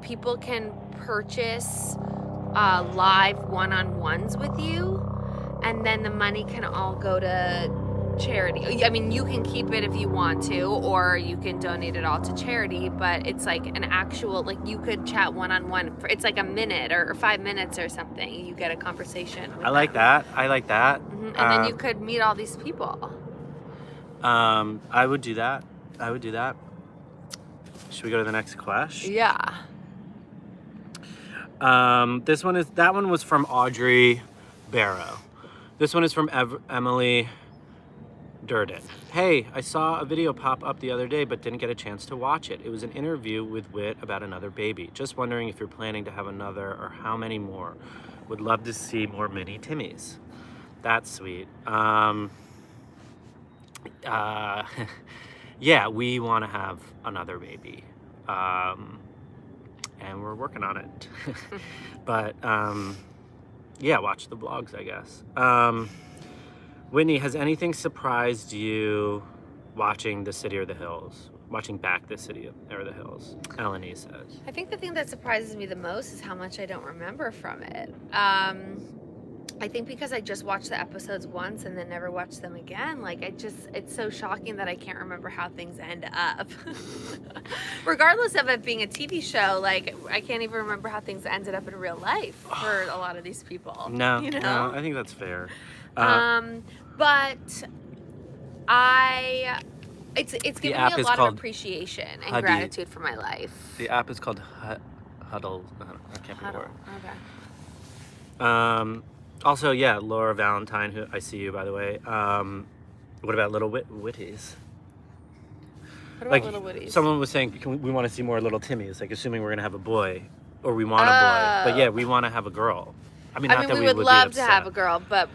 people can purchase live one-on-ones with you, and then the money can all go to charity. I mean, you can keep it if you want to, or you can donate it all to charity, but it's like an actual, like, you could chat one-on-one for, it's like a minute or 5 minutes or something. You get a conversation with I like that. Mm-hmm. And then you could meet all these people. I would do that. Should we go to the next question? Yeah. That one was from Audrey Barrow. This one is from Emily Durden. Hey, I saw a video pop up the other day but didn't get a chance to watch it. It was an interview with Whit about another baby. Just wondering if you're planning to have another or how many more. Would love to see more mini Timmys. That's sweet. Yeah, we want to have another baby. And we're working on it. But yeah, watch the vlogs, I guess. Whitney, has anything surprised you watching The City or the Hills? Watching back The City or the Hills? Eleni says. I think the thing that surprises me the most is how much I don't remember from it. I think because I just watched the episodes once and then never watched them again, like it's so shocking that I can't remember how things end up. Regardless of it being a TV show, like I can't even remember how things ended up in real life for a lot of these people. No, you know? no, I think that's fair. But It's given me app a is lot of called appreciation and Huddy. gratitude for my life. The app is called Huddle. I can't Huddle. remember. Okay. Also, yeah, Laura Valentine, who I see you, by the way. What about little Witties? What about Like, little Woodies? someone was saying, we want to see more little Timmies, like assuming we're gonna have a boy, or we want a boy. But yeah, we want to have a girl. I mean, not that we we would would love be to upset. have a girl, but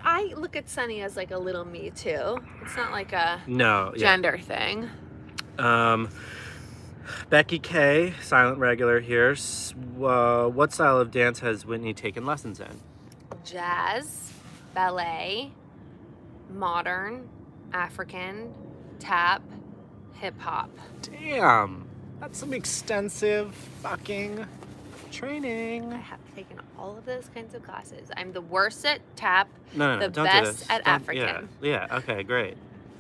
I look at Sunny as like a little me too. It's not like a gender thing. Becky K, silent regular here. What style of dance has Whitney taken lessons in? Jazz, ballet, modern, African, tap, hip hop. Damn, that's some extensive fucking training. I have taken all of those kinds of classes. I'm the worst at tap, No, the don't best do this. at African. Yeah, okay, great.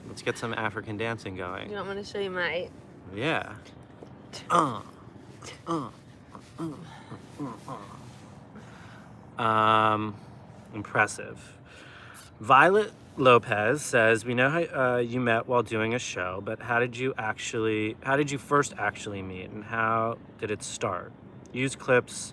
Let's get some African dancing going. You don't want to show you my... Yeah. Impressive. Violet Lopez says, we know how you met while doing a show, but how did you first actually meet, and how did it start? Use clips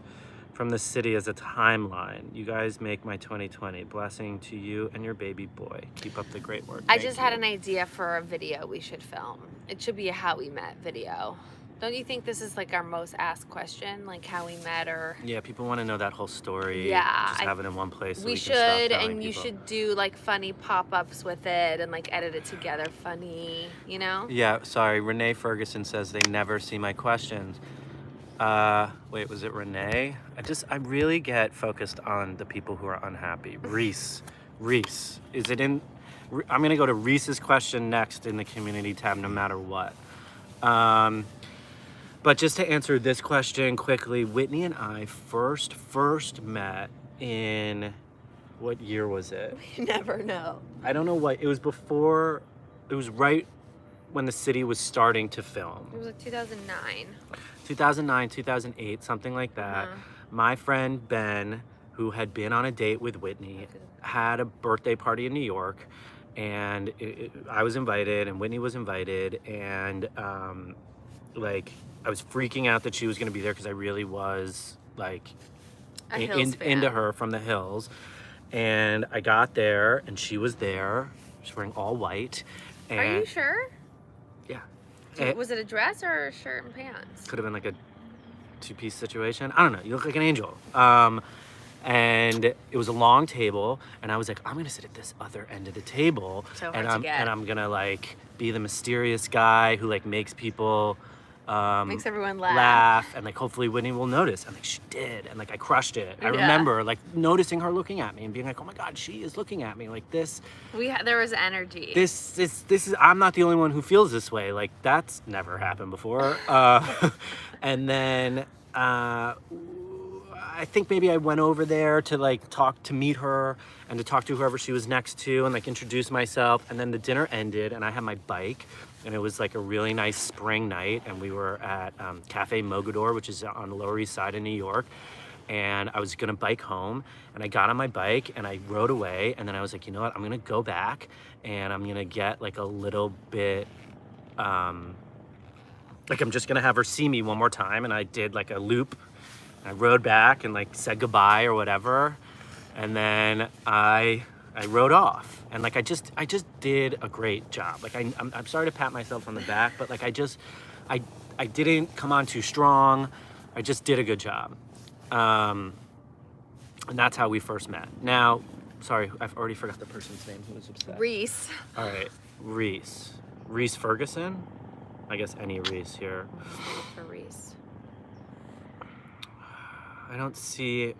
from the city as a timeline. You guys make my 2020. Blessing to you and your baby boy. Keep up the great work. I just had an idea for a video we should film. It should be a how we met video. Don't you think this is like our most asked question, like how we met? Or yeah, people want to know that whole story. Yeah, just have it in one place. So we can should, stop telling and you people. should do like funny pop-ups with it and like edit it together funny, you know? Yeah, sorry. Renee Ferguson says they never see my questions. Wait, was it Renee? I really get focused on the people who are unhappy. Reese, is it in? I'm gonna go to Reese's question next in the community tab, no matter what. But just to answer this question quickly, Whitney and I first met in, what year was it? We never know. I don't know what, it was right when the city was starting to film. It was like 2009. 2009, 2008, something like that. My friend Ben, who had been on a date with Whitney, had a birthday party in New York, and I was invited and Whitney was invited, and like I was freaking out that she was going to be there because I really was like into her from the Hills. And I got there and she was there. She was wearing all white. And are you sure? Yeah. Was it a dress or a shirt and pants? Could have been like a two-piece situation. I don't know. You look like an angel. And it was a long table, and I was like, I'm gonna sit at this other end of the table, and I'm gonna like be the mysterious guy who like makes people makes everyone laugh, and like hopefully Whitney will notice, and like she did, and like I crushed it. I remember like noticing her looking at me and being like, oh my god, she is looking at me like this. There was energy. This is I'm not the only one who feels this way. Like that's never happened before. And then I think maybe I went over there to like to meet her and to talk to whoever she was next to and like introduce myself. And then the dinner ended and I had my bike, and it was like a really nice spring night, and we were at Cafe Mogador, which is on the Lower East Side of New York. And I was gonna bike home, and I got on my bike and I rode away, and then I was like, you know what, I'm gonna go back and I'm gonna get like a little bit like I'm just gonna have her see me one more time. And I did like a loop. I rode back and like said goodbye or whatever, and then I rode off, and like I just did a great job. Like I'm sorry to pat myself on the back, but like I didn't come on too strong. I just did a good job, and that's how we first met. Now, sorry, I've already forgot the person's name who was upset. Reese. All right, Reese Ferguson. I guess any Reese here. For Reese. I don't see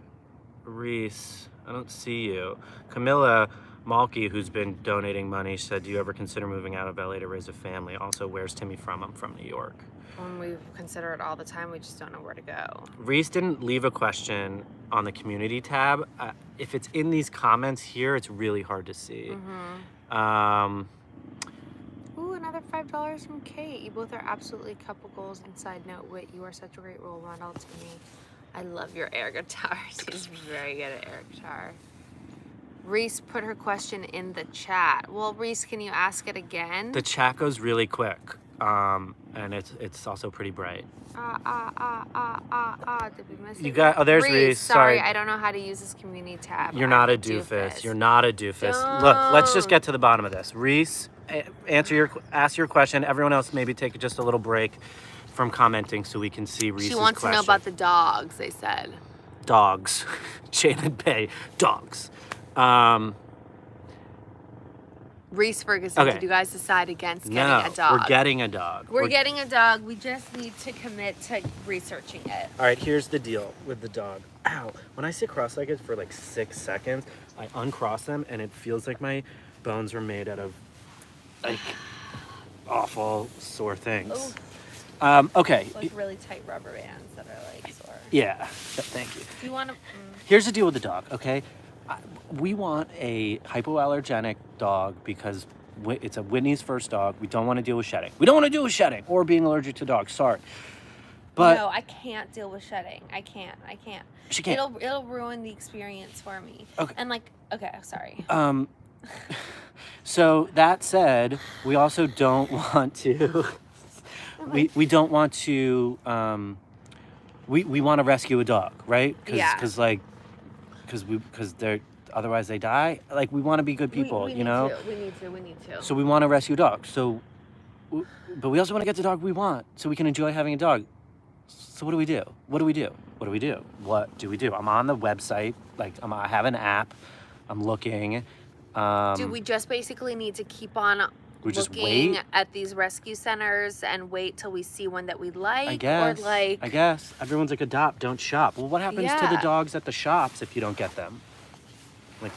Reese. I don't see you. Camilla Malky, who's been donating money, said, do you ever consider moving out of LA to raise a family? Also, where's Timmy from? I'm from New York. We consider it all the time. We just don't know where to go. Reese didn't leave a question on the community tab. If it's in these comments here, it's really hard to see. Ooh, another $5 from Kate. You both are absolutely couple goals. And side note, Whit, you are such a great role model to me. I love your air guitar. She's very good at air guitar. Reese put her question in the chat. Well, Reese, can you ask it again? The chat goes really quick, and it's also pretty bright. Did we miss You it? got. Oh, there's Reese. Sorry, I don't know how to use this community tab. You're not a doofus. You're not a doofus. Don't. Look, let's just get to the bottom of this. Reese, ask your question. Everyone else, maybe take just a little break from commenting so we can see Reese's question. She wants to know about the dogs, they said. Dogs. Shannon Bay. Dogs. Reese Ferguson, Okay. did you guys decide against getting a dog? We're getting a dog. We're getting a dog. We just need to commit to researching it. All right, here's the deal with the dog. Ow. When I sit cross-legged for like 6 seconds, I uncross them and it feels like my bones are made out of like awful sore things. Okay. Like really tight rubber bands that are like sore. Yeah, thank you. Do you want to... Here's the deal with the dog, okay? We want a hypoallergenic dog because it's a Whitney's first dog. We don't want to deal with shedding. We don't want to deal with shedding or being allergic to dogs. Sorry. But no, I can't deal with shedding. I can't. She can't. It'll ruin the experience for me. Okay. And like, okay, sorry. So that said, we also don't want to... we don't want to... We want to rescue a dog, right? Because they're otherwise they die. Like we want to be good people, we you know. We need to. So we want to rescue a dog. But we also want to get the dog we want, so we can enjoy having a dog. So what do we do? What do we do? I'm on the website. Like I have an app. I'm looking. Do we just basically need to keep on looking at these rescue centers and wait till we see one that we like? I guess. Everyone's like, adopt, don't shop. Well, what happens to the dogs at the shops if you don't get them? Like,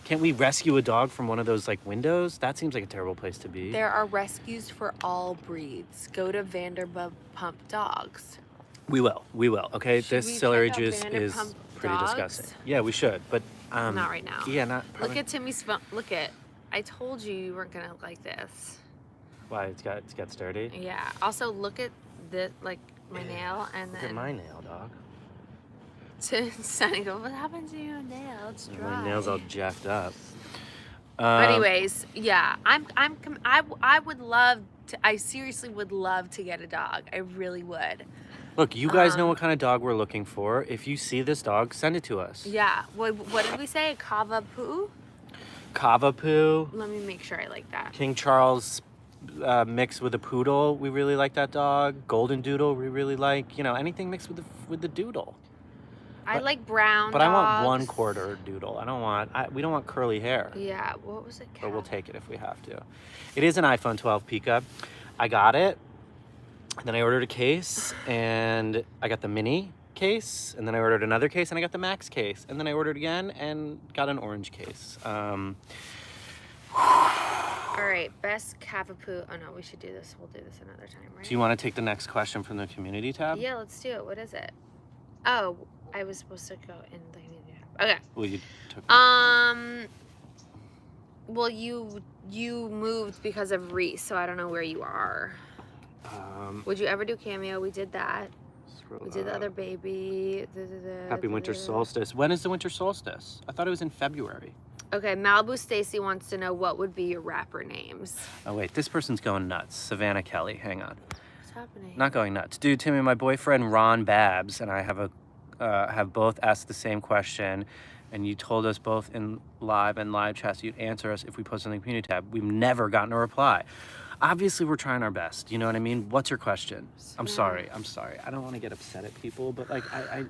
can't we rescue a dog from one of those like windows? That seems like a terrible place to be. There are rescues for all breeds. Go to Vanderpump Dogs. We will. Okay, Should we this celery check out juice is Vanderpump pretty Dogs? disgusting. Yeah, we should, but not right now. Yeah, not. Look at Timmy's phone. Look at. I told you weren't gonna like this. Why it's got sturdy? Yeah. Also, look at this, like my nail, and Look then at my nail, dog. to Sunny go. What happened to your nail? It's dry. My nail's all jacked up. Anyways, yeah, I would love to. I seriously would love to get a dog. I really would. Look, you guys know what kind of dog we're looking for. If you see this dog, send it to us. Yeah. What did we say? Cavapoo? Cavapoo. Let me make sure I like that. King Charles mixed with a poodle. We really like that dog. Golden Doodle. We really like. You know, anything mixed with the doodle. I like brown. But dogs. I want 1/4 doodle. We don't want curly hair. Yeah. What was it? But we'll take it if we have to. It is an iPhone 12 Pica. I got it. And then I ordered a case, and I got the mini case, and then I ordered another case, and I got the max case, and then I ordered again and got an orange case. All right, best Cavapoo. Oh no, we should do this. We'll do this another time, right? Do you want to take the next question from the community tab? Yeah, let's do it. What is it? Oh, I was supposed to go in the community tab. Okay. Well, you took. Well, you moved because of Reese, so I don't know where you are. Would you ever do Cameo? We did that. We did the other baby. Happy winter solstice. When is the winter solstice? I thought it was in February. Okay, Malibu Stacy wants to know what would be your rapper names. Oh wait, this person's going nuts. Savannah Kelly, hang on. What's happening? Not going nuts. Dude, Timmy, my boyfriend Ron Babs and I have both asked the same question, and you told us both in live chats you'd answer us if we posted on the community tab. We've never gotten a reply. Obviously, we're trying our best. You know what I mean? What's your question? I'm sorry. I don't want to get upset at people, but like I'm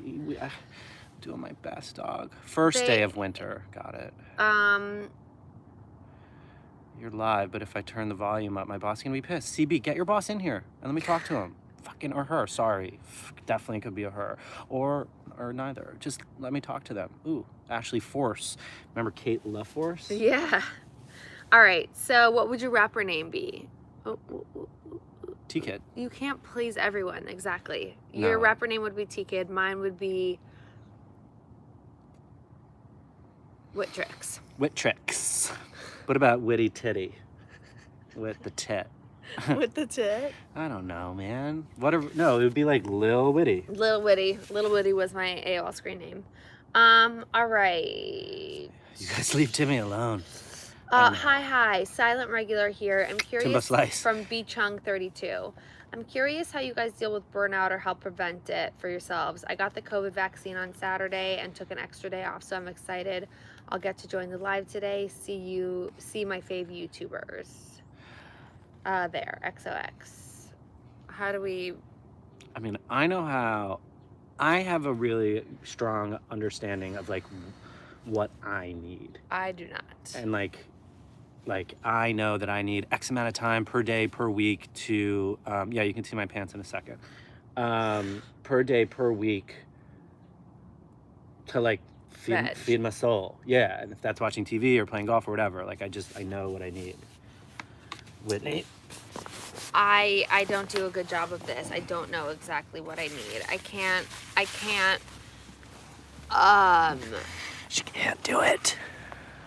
doing my best, dog. First day of winter. Got it. You're live, but if I turn the volume up, my boss is gonna be pissed. CB, get your boss in here and let me talk to him. Fucking or her. Sorry. Definitely could be a her or neither. Just let me talk to them. Ooh, Ashley Force. Remember Kate LaForce? Yeah. All right. So, what would your rapper name be? T-Kid. You can't please everyone. Exactly. Your rapper name would be T-Kid. Mine would be Whitrix. Whitrix. What about Witty Titty? With the tit. With the tit? I don't know, man. Whatever. No, it would be like Lil Witty. Little Witty. Little Witty was my AOL screen name. All right. You guys leave Timmy alone. Hi. Silent regular here. I'm Timbo curious Slice. from Bchung32. I'm curious how you guys deal with burnout or help prevent it for yourselves. I got the COVID vaccine on Saturday and took an extra day off, so I'm excited. I'll get to join the live today. See my fave YouTubers. There, XOX. How do we... I mean, I know how. I have a really strong understanding of like what I need. I do not. And like I know that I need X amount of time per day, per week to, yeah, you can see my pants in a second. Per day, per week to like feed my soul. Yeah, and if that's watching TV or playing golf or whatever, like I know what I need. Whitney? I don't do a good job of this. I don't know exactly what I need. I can't, She can't do it.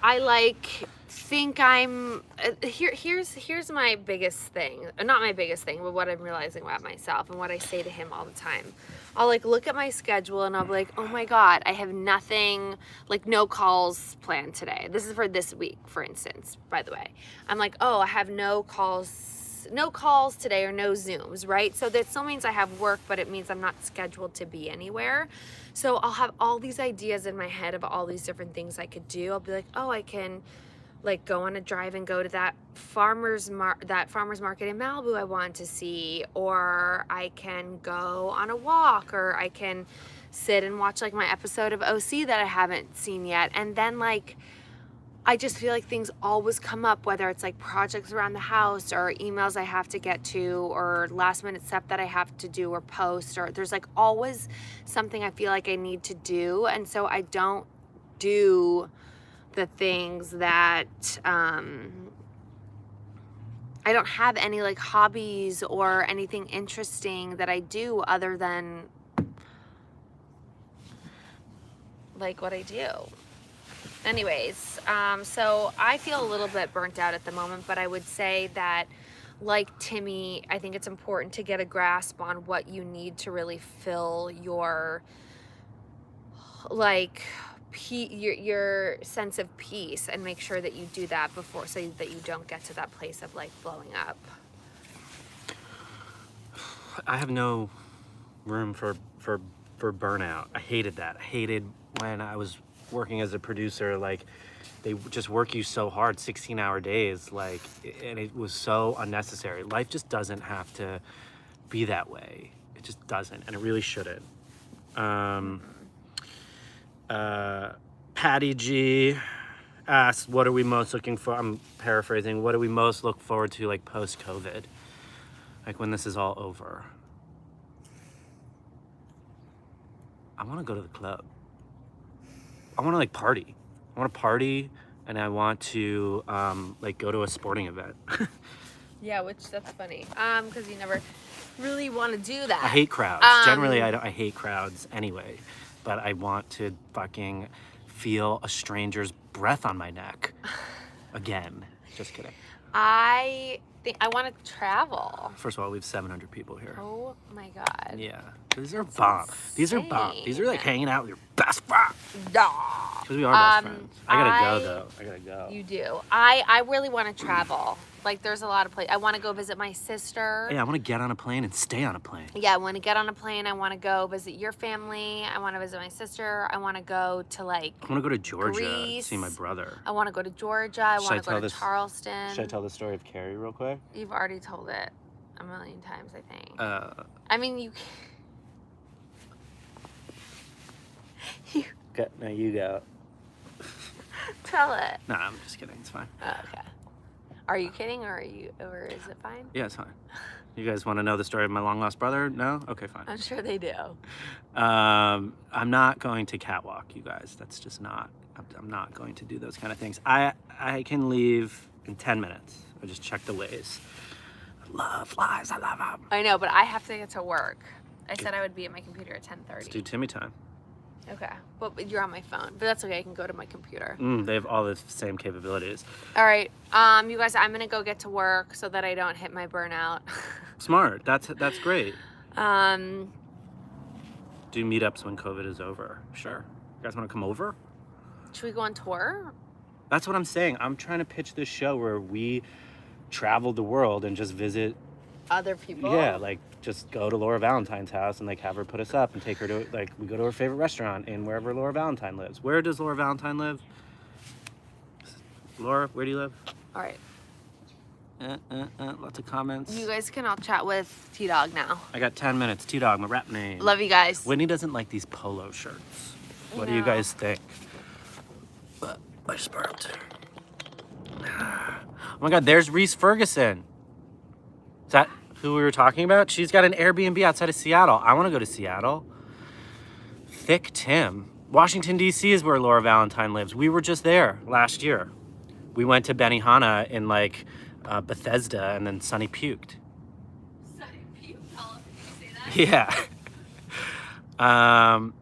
I like think I'm here's my biggest thing, not my biggest thing, but what I'm realizing about myself and what I say to him all the time. I'll like look at my schedule and I'll be like, oh my god, I have nothing, like no calls planned today. This is for this week, for instance, by the way. I'm like, oh, I have no calls today or no Zooms, right? So that still means I have work, but it means I'm not scheduled to be anywhere. So I'll have all these ideas in my head of all these different things I could do. I'll be like, oh, I can like go on a drive and go to that farmer's market in Malibu I want to see, or I can go on a walk, or I can sit and watch like my episode of OC that I haven't seen yet. And then like I just feel like things always come up, whether it's like projects around the house or emails I have to get to or last minute stuff that I have to do or post, or there's like always something I feel like I need to do. And so I don't do the things that, I don't have any like hobbies or anything interesting that I do other than like what I do. Anyways, so I feel a little bit burnt out at the moment, but I would say that like Timmy, I think it's important to get a grasp on what you need to really fill your like your sense of peace, and make sure that you do that before, so that you don't get to that place of like blowing up. I have no room for burnout. I hated that. I hated when I was working as a producer, like they just work you so hard, 16-hour days, like, and it was so unnecessary. Life just doesn't have to be that way. It just doesn't, and it really shouldn't. Patty G asks, what are we most looking for? I'm paraphrasing. What do we most look forward to, like, post-COVID? Like, when this is all over? I want to go to the club. I want to, like, party. I want to party, and I want to, like, go to a sporting event. Yeah, which that's funny. Because you never really want to do that. I hate crowds. Generally, I hate crowds anyway. But I want to fucking feel a stranger's breath on my neck again. Just kidding. I think I want to travel. First of all, we have 700 people here. Oh my god. Yeah. These are bomb. These are bomb. These are like hanging out with your best friend. Because we are best friends. I gotta go though. I gotta go. You do. I really want to travel. Like there's a lot of places. I want to go visit my sister. Yeah, I want to get on a plane and stay on a plane. Yeah, I want to get on a plane. I want to go visit your family. I want to visit my sister. I want to go to like I want to go to Georgia Greece. to see my brother. I want to go to Georgia. I want to go to Charleston. Should I tell the story of Carrie real quick? You've already told it a million times, I think. I mean, you No, you go. tell it. No, I'm just kidding. It's fine. Oh, okay. Are you kidding, or is it fine? Yeah, it's fine. You guys want to know the story of my long lost brother? No? Okay, fine. I'm sure they do. I'm not going to catwalk, you guys. That's just not. I'm not going to do those kind of things. I can leave in 10 minutes. I just check the Waze. I love lives. I love them. I know, but I have to get to work. I said I would be at my computer at 10:30. Let's do Timmy time. Okay, but you're on my phone, but that's okay. I can go to my computer. They have all the same capabilities. All right, you guys, I'm gonna go get to work so that I don't hit my burnout. Smart. That's great. Um, Do meetups when COVID is over. Sure. You guys want to come over? Should we go on tour? That's what I'm saying. I'm trying to pitch this show where we travel the world and just visit. Other people? Yeah, like just go to Laura Valentine's house and like have her put us up and take her to like we go to her favorite restaurant in wherever Laura Valentine lives. Where does Laura Valentine live? Laura, where do you live? All right. Lots of comments. You guys can all chat with T-Dog now. I got 10 minutes. T-Dog, my rap name. Love you guys. Whitney doesn't like these polo shirts. What do you No. guys think? I just burped. Oh my God, there's Reese Ferguson. Is that who we were talking about? She's got an Airbnb outside of Seattle. I want to go to Seattle. Thick Tim. Washington, D.C. is where Laura Valentine lives. We were just there last year. We went to Benihana in like Bethesda, and then Sunny puked. Sunny puked? Did you say that? Yeah.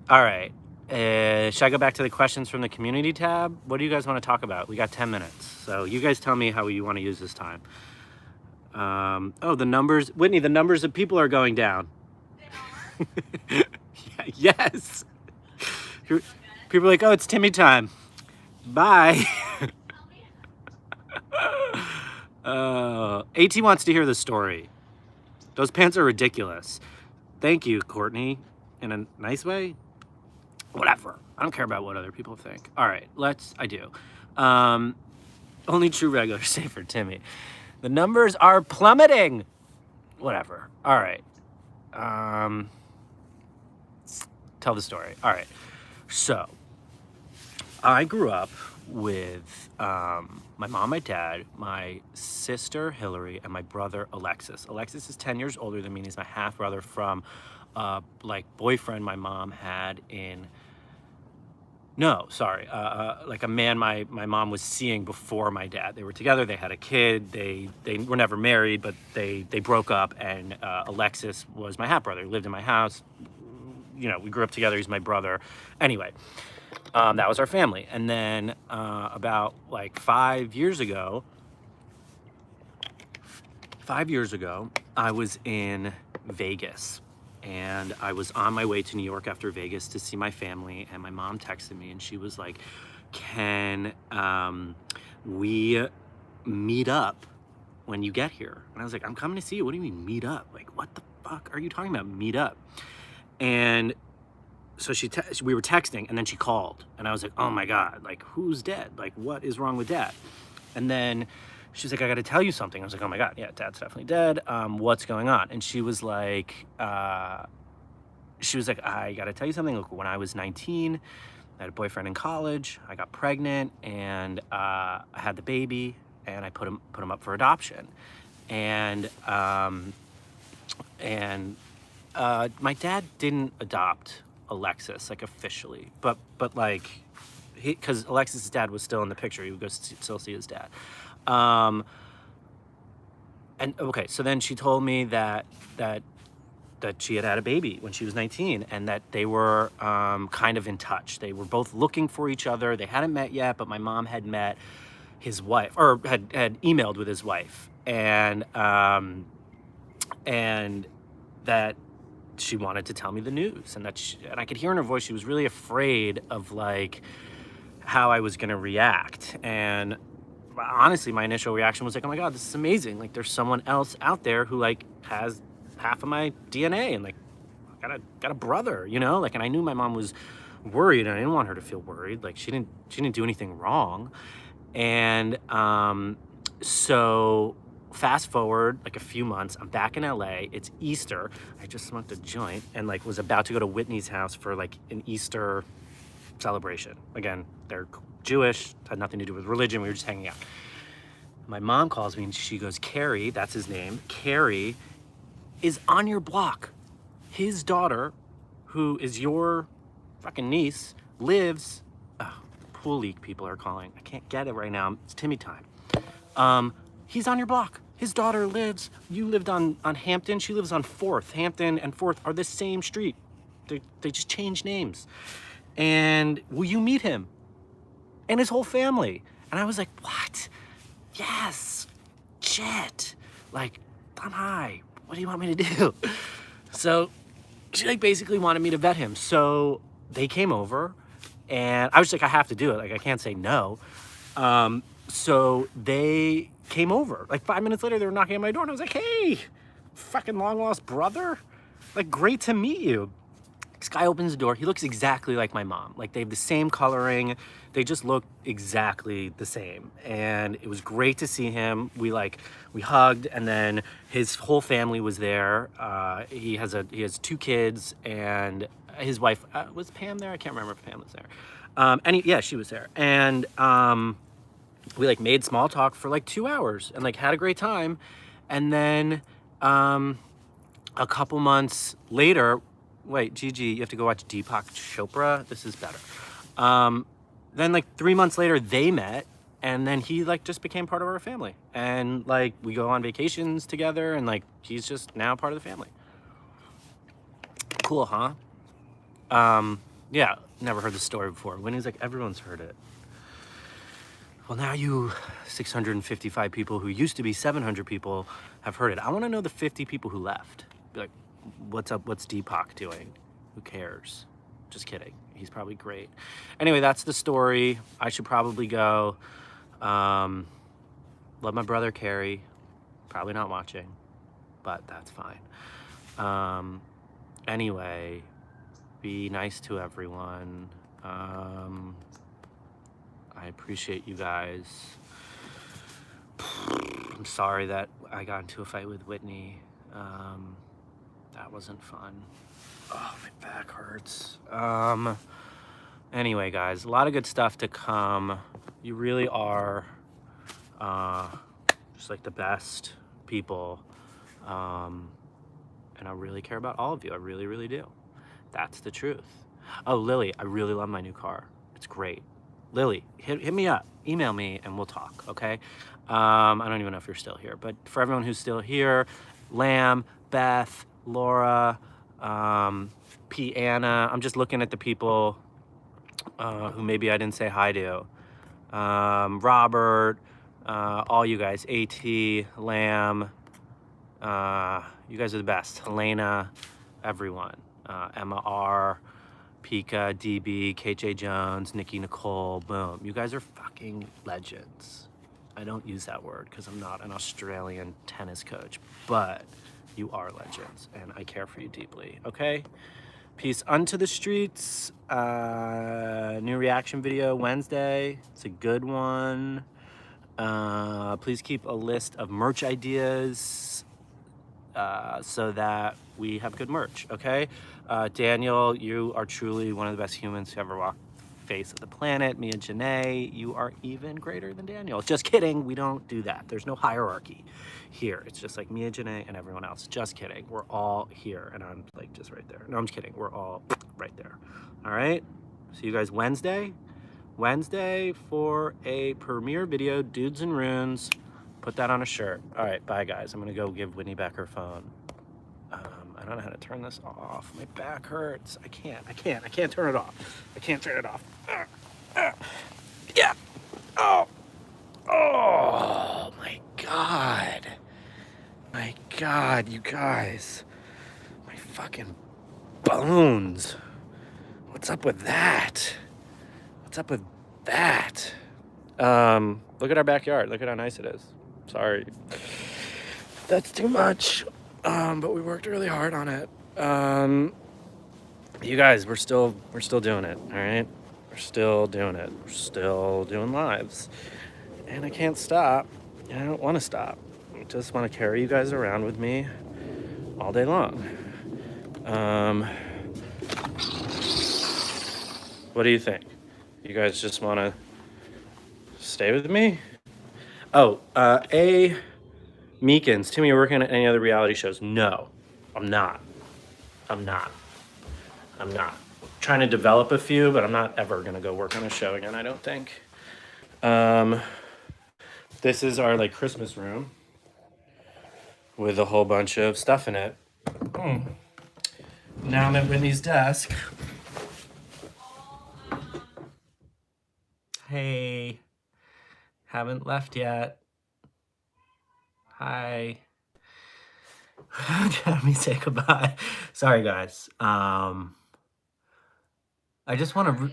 All right. Should I go back to the questions from the community tab? What do you guys want to talk about? We got 10 minutes. So you guys tell me how you want to use this time. Oh, the numbers. Whitney, the numbers of people are going down. They are? Yes. People are like, oh, it's Timmy time. Bye. AT wants to hear the story. Those pants are ridiculous. Thank you, Courtney. In a nice way? Whatever. I don't care about what other people think. All right, I do. Only true regulars say for Timmy. The numbers are plummeting. Whatever. All right. Tell the story. All right. So, I grew up with my mom, my dad, my sister Hillary, and my brother Alexis. Alexis is 10 years older than me, and he's my half brother from boyfriend my mom had in. No, sorry. Like a man my mom was seeing before my dad. They were together. They had a kid. They were never married, but they broke up. And Alexis was my half brother. He lived in my house. You know, we grew up together. He's my brother. Anyway. That was our family. And then about like 5 years ago, I was in Vegas. And I was on my way to New York after Vegas to see my family. And my mom texted me and she was like, can we meet up when you get here? And I was like, I'm coming to see you. What do you mean meet up? Like, what the fuck are you talking about? Meet up. And so we were texting and then she called and I was like, oh my God, like who's dead? Like what is wrong with Dad? And then she's like, I got to tell you something. I was like, oh my God, yeah, Dad's definitely dead. What's going on? And she was like, I got to tell you something. Look, when I was 19, I had a boyfriend in college. I got pregnant and I had the baby and I put him up for adoption. And my dad didn't adopt Alexis like officially, but like because Alexis's dad was still in the picture. He would go still see his dad. And okay, so then she told me that she had a baby when she was 19 and that they were kind of in touch. They were both looking for each other. They hadn't met yet, but my mom had met his wife or had emailed with his wife and that she wanted to tell me the news and and I could hear in her voice she was really afraid of like how I was going to react. And honestly, my initial reaction was like, oh my God, this is amazing. Like there's someone else out there who like has half of my DNA and like got a brother, you know? Like, and I knew my mom was worried and I didn't want her to feel worried. Like she didn't do anything wrong. And so fast forward like a few months, I'm back in LA. It's Easter. I just smoked a joint and like was about to go to Whitney's house for like an Easter celebration. Again, they're Jewish, had nothing to do with religion. We were just hanging out. My mom calls me and she goes, Carrie, that's his name. Carrie is on your block. His daughter, who is your fucking niece, lives. Oh, pool league people are calling. I can't get it right now. It's Timmy time. He's on your block. His daughter lives. You lived on Hampton. She lives on 4th. Hampton and 4th are the same street. They just changed names. And will you meet him? And his whole family. And I was like, what? Yes. Shit. Like, I'm high. What do you want me to do? So she like basically wanted me to vet him. So they came over, and I was like, I have to do it. Like, I can't say no. So they came over. Like 5 minutes later, they were knocking at my door, and I was like, hey, fucking long lost brother. Like, great to meet you. This guy opens the door. He looks exactly like my mom. Like, they have the same coloring. They just look exactly the same. And it was great to see him. We hugged, and then his whole family was there. He has 2 kids, and his wife, was Pam there? I can't remember if Pam was there. Yeah, she was there. And we like made small talk for like 2 hours and like had a great time. And then a couple months later, wait, Gigi, you have to go watch Deepak Chopra. This is better. Then like 3 months later, they met, and then he like just became part of our family. And like we go on vacations together, and like he's just now part of the family. Cool, huh? Yeah, never heard the story before. Winnie's like, everyone's heard it. Well, now you 655 people who used to be 700 people have heard it. I want to know the 50 people who left. Be like, what's up? What's Deepak doing? Who cares? Just kidding. He's probably great. Anyway, that's the story. I should probably go. Love my brother, Carrie. Probably not watching, but that's fine. Anyway, be nice to everyone. I appreciate you guys. I'm sorry that I got into a fight with Whitney. That wasn't fun. Oh, my back hurts. Anyway, guys, a lot of good stuff to come. You really are just like the best people. And I really care about all of you. I really, really do. That's the truth. Oh, Lily, I really love my new car. It's great. Lily, hit me up, email me, and we'll talk, okay? I don't even know if you're still here, but for everyone who's still here, Lamb, Beth, Laura, P. Anna, I'm just looking at the people who maybe I didn't say hi to. Robert, all you guys, AT, Lamb, you guys are the best. Helena, everyone, Emma R., Pika, DB, KJ Jones, Nikki Nicole, boom. You guys are fucking legends. I don't use that word because I'm not an Australian tennis coach, but you are legends, and I care for you deeply, okay? Peace unto the streets. New reaction video Wednesday. It's a good one. Please keep a list of merch ideas so that we have good merch, okay? Daniel, you are truly one of the best humans to ever walk the face of the planet. Mia Janae, you are even greater than Daniel. Just kidding, we don't do that. There's no hierarchy here. It's just like Mia Janae and everyone else. Just kidding, we're all here, and I'm like just right there. No, I'm just kidding, we're all right there. All right, see you guys Wednesday for a premiere video, Dudes and Runes. Put that on a shirt. All right, bye guys. I'm gonna go give Whitney back her phone. I don't know how to turn this off. My back hurts. I can't turn it off. I can't turn it off. Yeah. Oh my God. My God, you guys. My fucking bones. What's up with that? Look at our backyard. Look at how nice it is. Sorry. That's too much. But we worked really hard on it. You guys, we're still doing it, all right? We're still doing it. We're still doing lives. And I can't stop. And I don't want to stop. I just want to carry you guys around with me all day long. What do you think? You guys just want to stay with me? Oh, Meekins, Timmy, you're working on any other reality shows? No, I'm not. Trying to develop a few, but I'm not ever gonna go work on a show again, I don't think. This is our like Christmas room with a whole bunch of stuff in it. Now I'm at Whitney's desk. Hey, haven't left yet. Hi. Let me say goodbye. Sorry, guys. I just want to.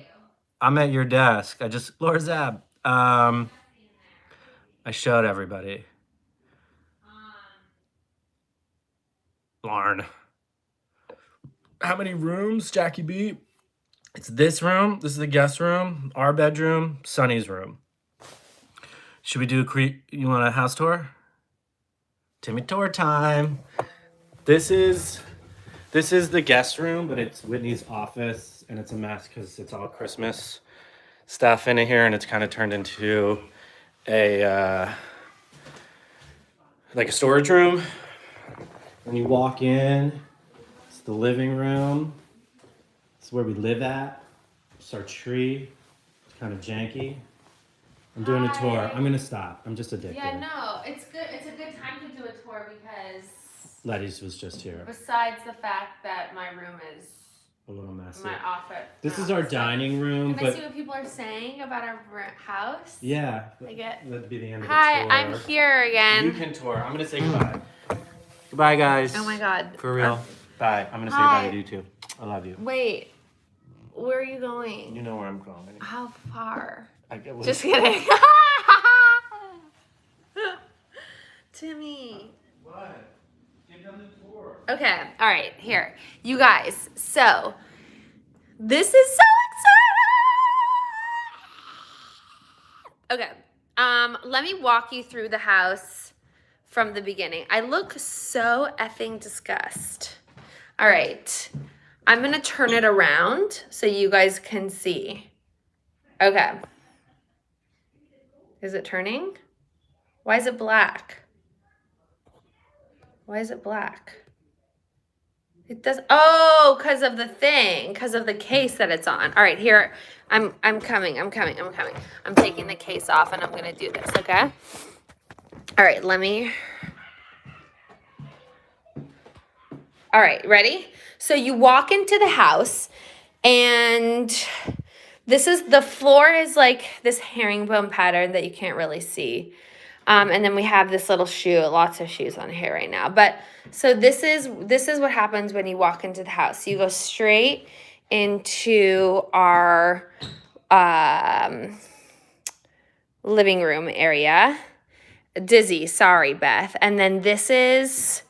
I'm at your desk. Laura Zab. I showed everybody. Lauren. How many rooms, Jackie B? It's this room. This is the guest room. Our bedroom. Sunny's room. Should we do you want a house tour? Timmy tour time. This is the guest room, but it's Whitney's office, and it's a mess because it's all Christmas stuff in here, and it's kind of turned into a like a storage room. When you walk in, it's the living room. It's where we live at. It's our tree. It's kind of janky. I'm doing a tour. I'm gonna stop. I'm just addicted. Yeah, no, it's good. It's a good time to do a tour because Letty's was just here. besides the fact that my room is A little messy. my office. This is our dining room. Can I see what people are saying about our house? Yeah. That'd be the end of Hi, the tour. I'm here again. You can tour. I'm gonna say goodbye. Goodbye, guys. Oh my God. For real. Bye. I'm gonna say goodbye to you too. I love you. Wait, where are you going? You know where I'm going. How far? Well, Just kidding. Timmy. What? Give them the tour. Okay, all right, here. You guys, so this is so exciting. Okay, let me walk you through the house from the beginning. I look so effing disgust. All right, I'm gonna turn it around so you guys can see. Okay. Is it turning? Why is it black? Why is it black? It does. Oh, because of the thing, because of the case that it's on. All right, here. I'm coming. I'm taking the case off and I'm gonna do this. Okay. All right. All right. Ready? So you walk into the house, and the floor is like this herringbone pattern that you can't really see. And then we have this little shoe, lots of shoes on here right now. But so this is what happens when you walk into the house. You go straight into our living room area. Dizzy, sorry, Beth. And then this is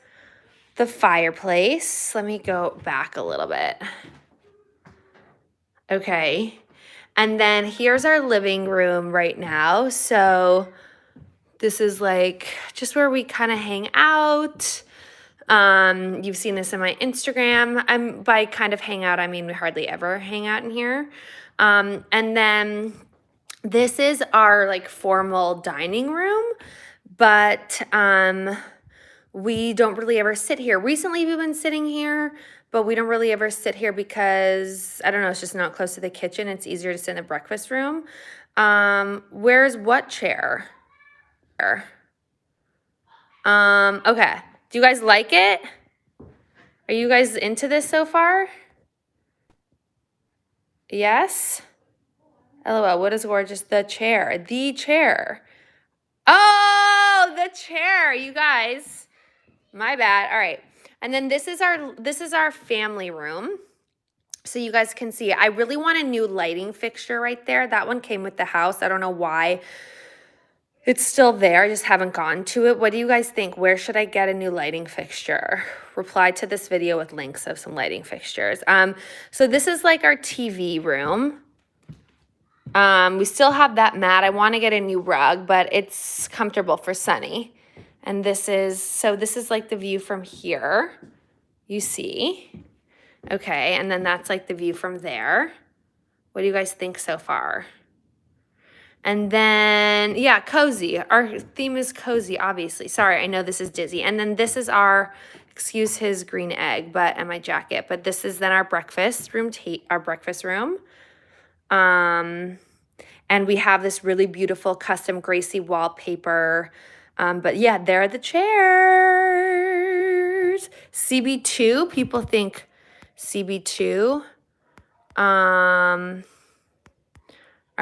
the fireplace. Let me go back a little bit. Okay. And then here's our living room right now. So this is like just where we kind of hang out. You've seen this in my Instagram. By kind of hang out, I mean we hardly ever hang out in here. And then this is our like formal dining room, but we don't really ever sit here. Recently we've been sitting here, but we don't really ever sit here because, I don't know, it's just not close to the kitchen. It's easier to sit in the breakfast room. Where's what chair? Okay. Do you guys like it? Are you guys into this so far? Yes? LOL, what is gorgeous? The chair. The chair. Oh, the chair, you guys. My bad. All right. And then this is our family room. So you guys can see, I really want a new lighting fixture right there. That one came with the house. I don't know why it's still there. I just haven't gone to it. What do you guys think? Where should I get a new lighting fixture? Reply to this video with links of some lighting fixtures. So this is like our TV room. We still have that mat. I want to get a new rug, but it's comfortable for Sunny. And this is like the view from here. You see. Okay, and then that's like the view from there. What do you guys think so far? And then, yeah, cozy. Our theme is cozy, obviously. Sorry, I know this is Dizzy. And then this is our, excuse his green egg, and my jacket. But this is then our breakfast room. And we have this really beautiful custom Gracie wallpaper. But yeah, there are the chairs. CB2, people think CB2. All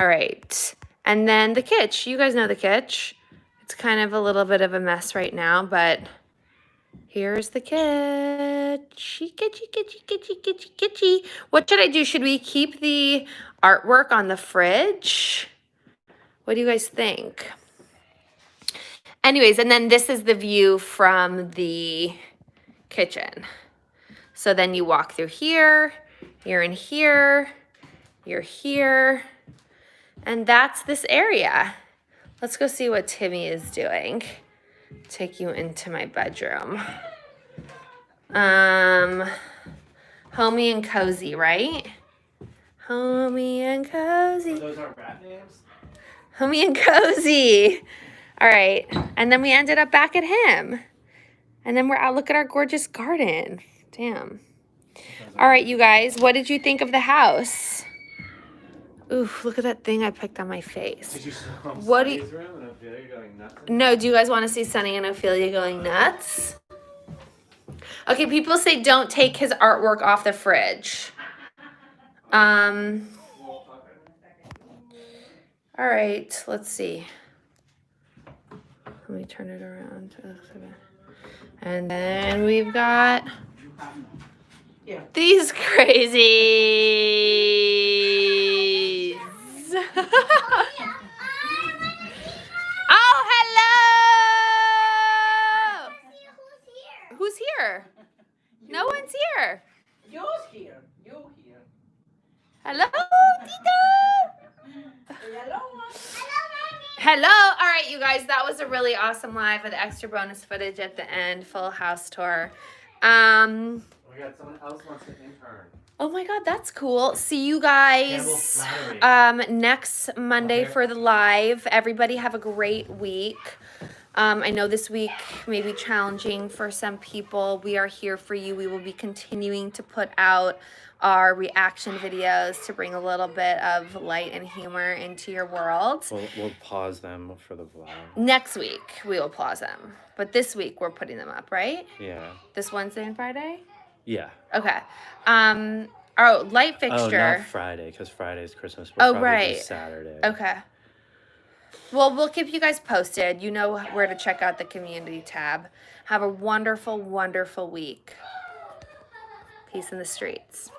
right. And then the kitsch. You guys know the kitsch. It's kind of a little bit of a mess right now, but here's the kitsch. kitschy, kitschy, kitschy, kitschy, kitschy, kitschy. What should I do? Should we keep the artwork on the fridge? What do you guys think? Anyways, and then this is the view from the kitchen. So then you walk through here, you're in here, you're here, and that's this area. Let's go see what Timmy is doing. Take you into my bedroom. Homey and cozy, right? Homey and cozy. Those are rap names? Homey and cozy. All right. And then we ended up back at him. And then we're out. Look at our gorgeous garden. Damn. All right, you guys. What did you think of the house? Ooh, look at that thing I picked on my face. Did you show What do you... Sunny's room and Ophelia going nuts? No, do you guys want to see Sunny and Ophelia going nuts? Okay, people say don't take his artwork off the fridge. All right, let's see. Let me turn it around. And then we've got these crazies. Oh, hello! Who's here? No one's here. You're here. You're here. Hello, Tito. Hello. Hello. All right, you guys, that was a really awesome live with extra bonus footage at the end, full house tour. We got someone else wants to intern. Oh my God, that's cool. See you guys next Monday for the live. Everybody have a great week. I know this week may be challenging for some people. We are here for you. We will be continuing to put out our reaction videos to bring a little bit of light and humor into your world. We'll pause them for the vlog. Next week, we will pause them. But this week, we're putting them up, right? Yeah. This Wednesday and Friday? Yeah. Okay. Our light fixture. Oh, not Friday, because Friday's Christmas. We'll probably do right. Saturday. Okay. Well, we'll keep you guys posted. You know where to check out the community tab. Have a wonderful, wonderful week. Peace in the streets.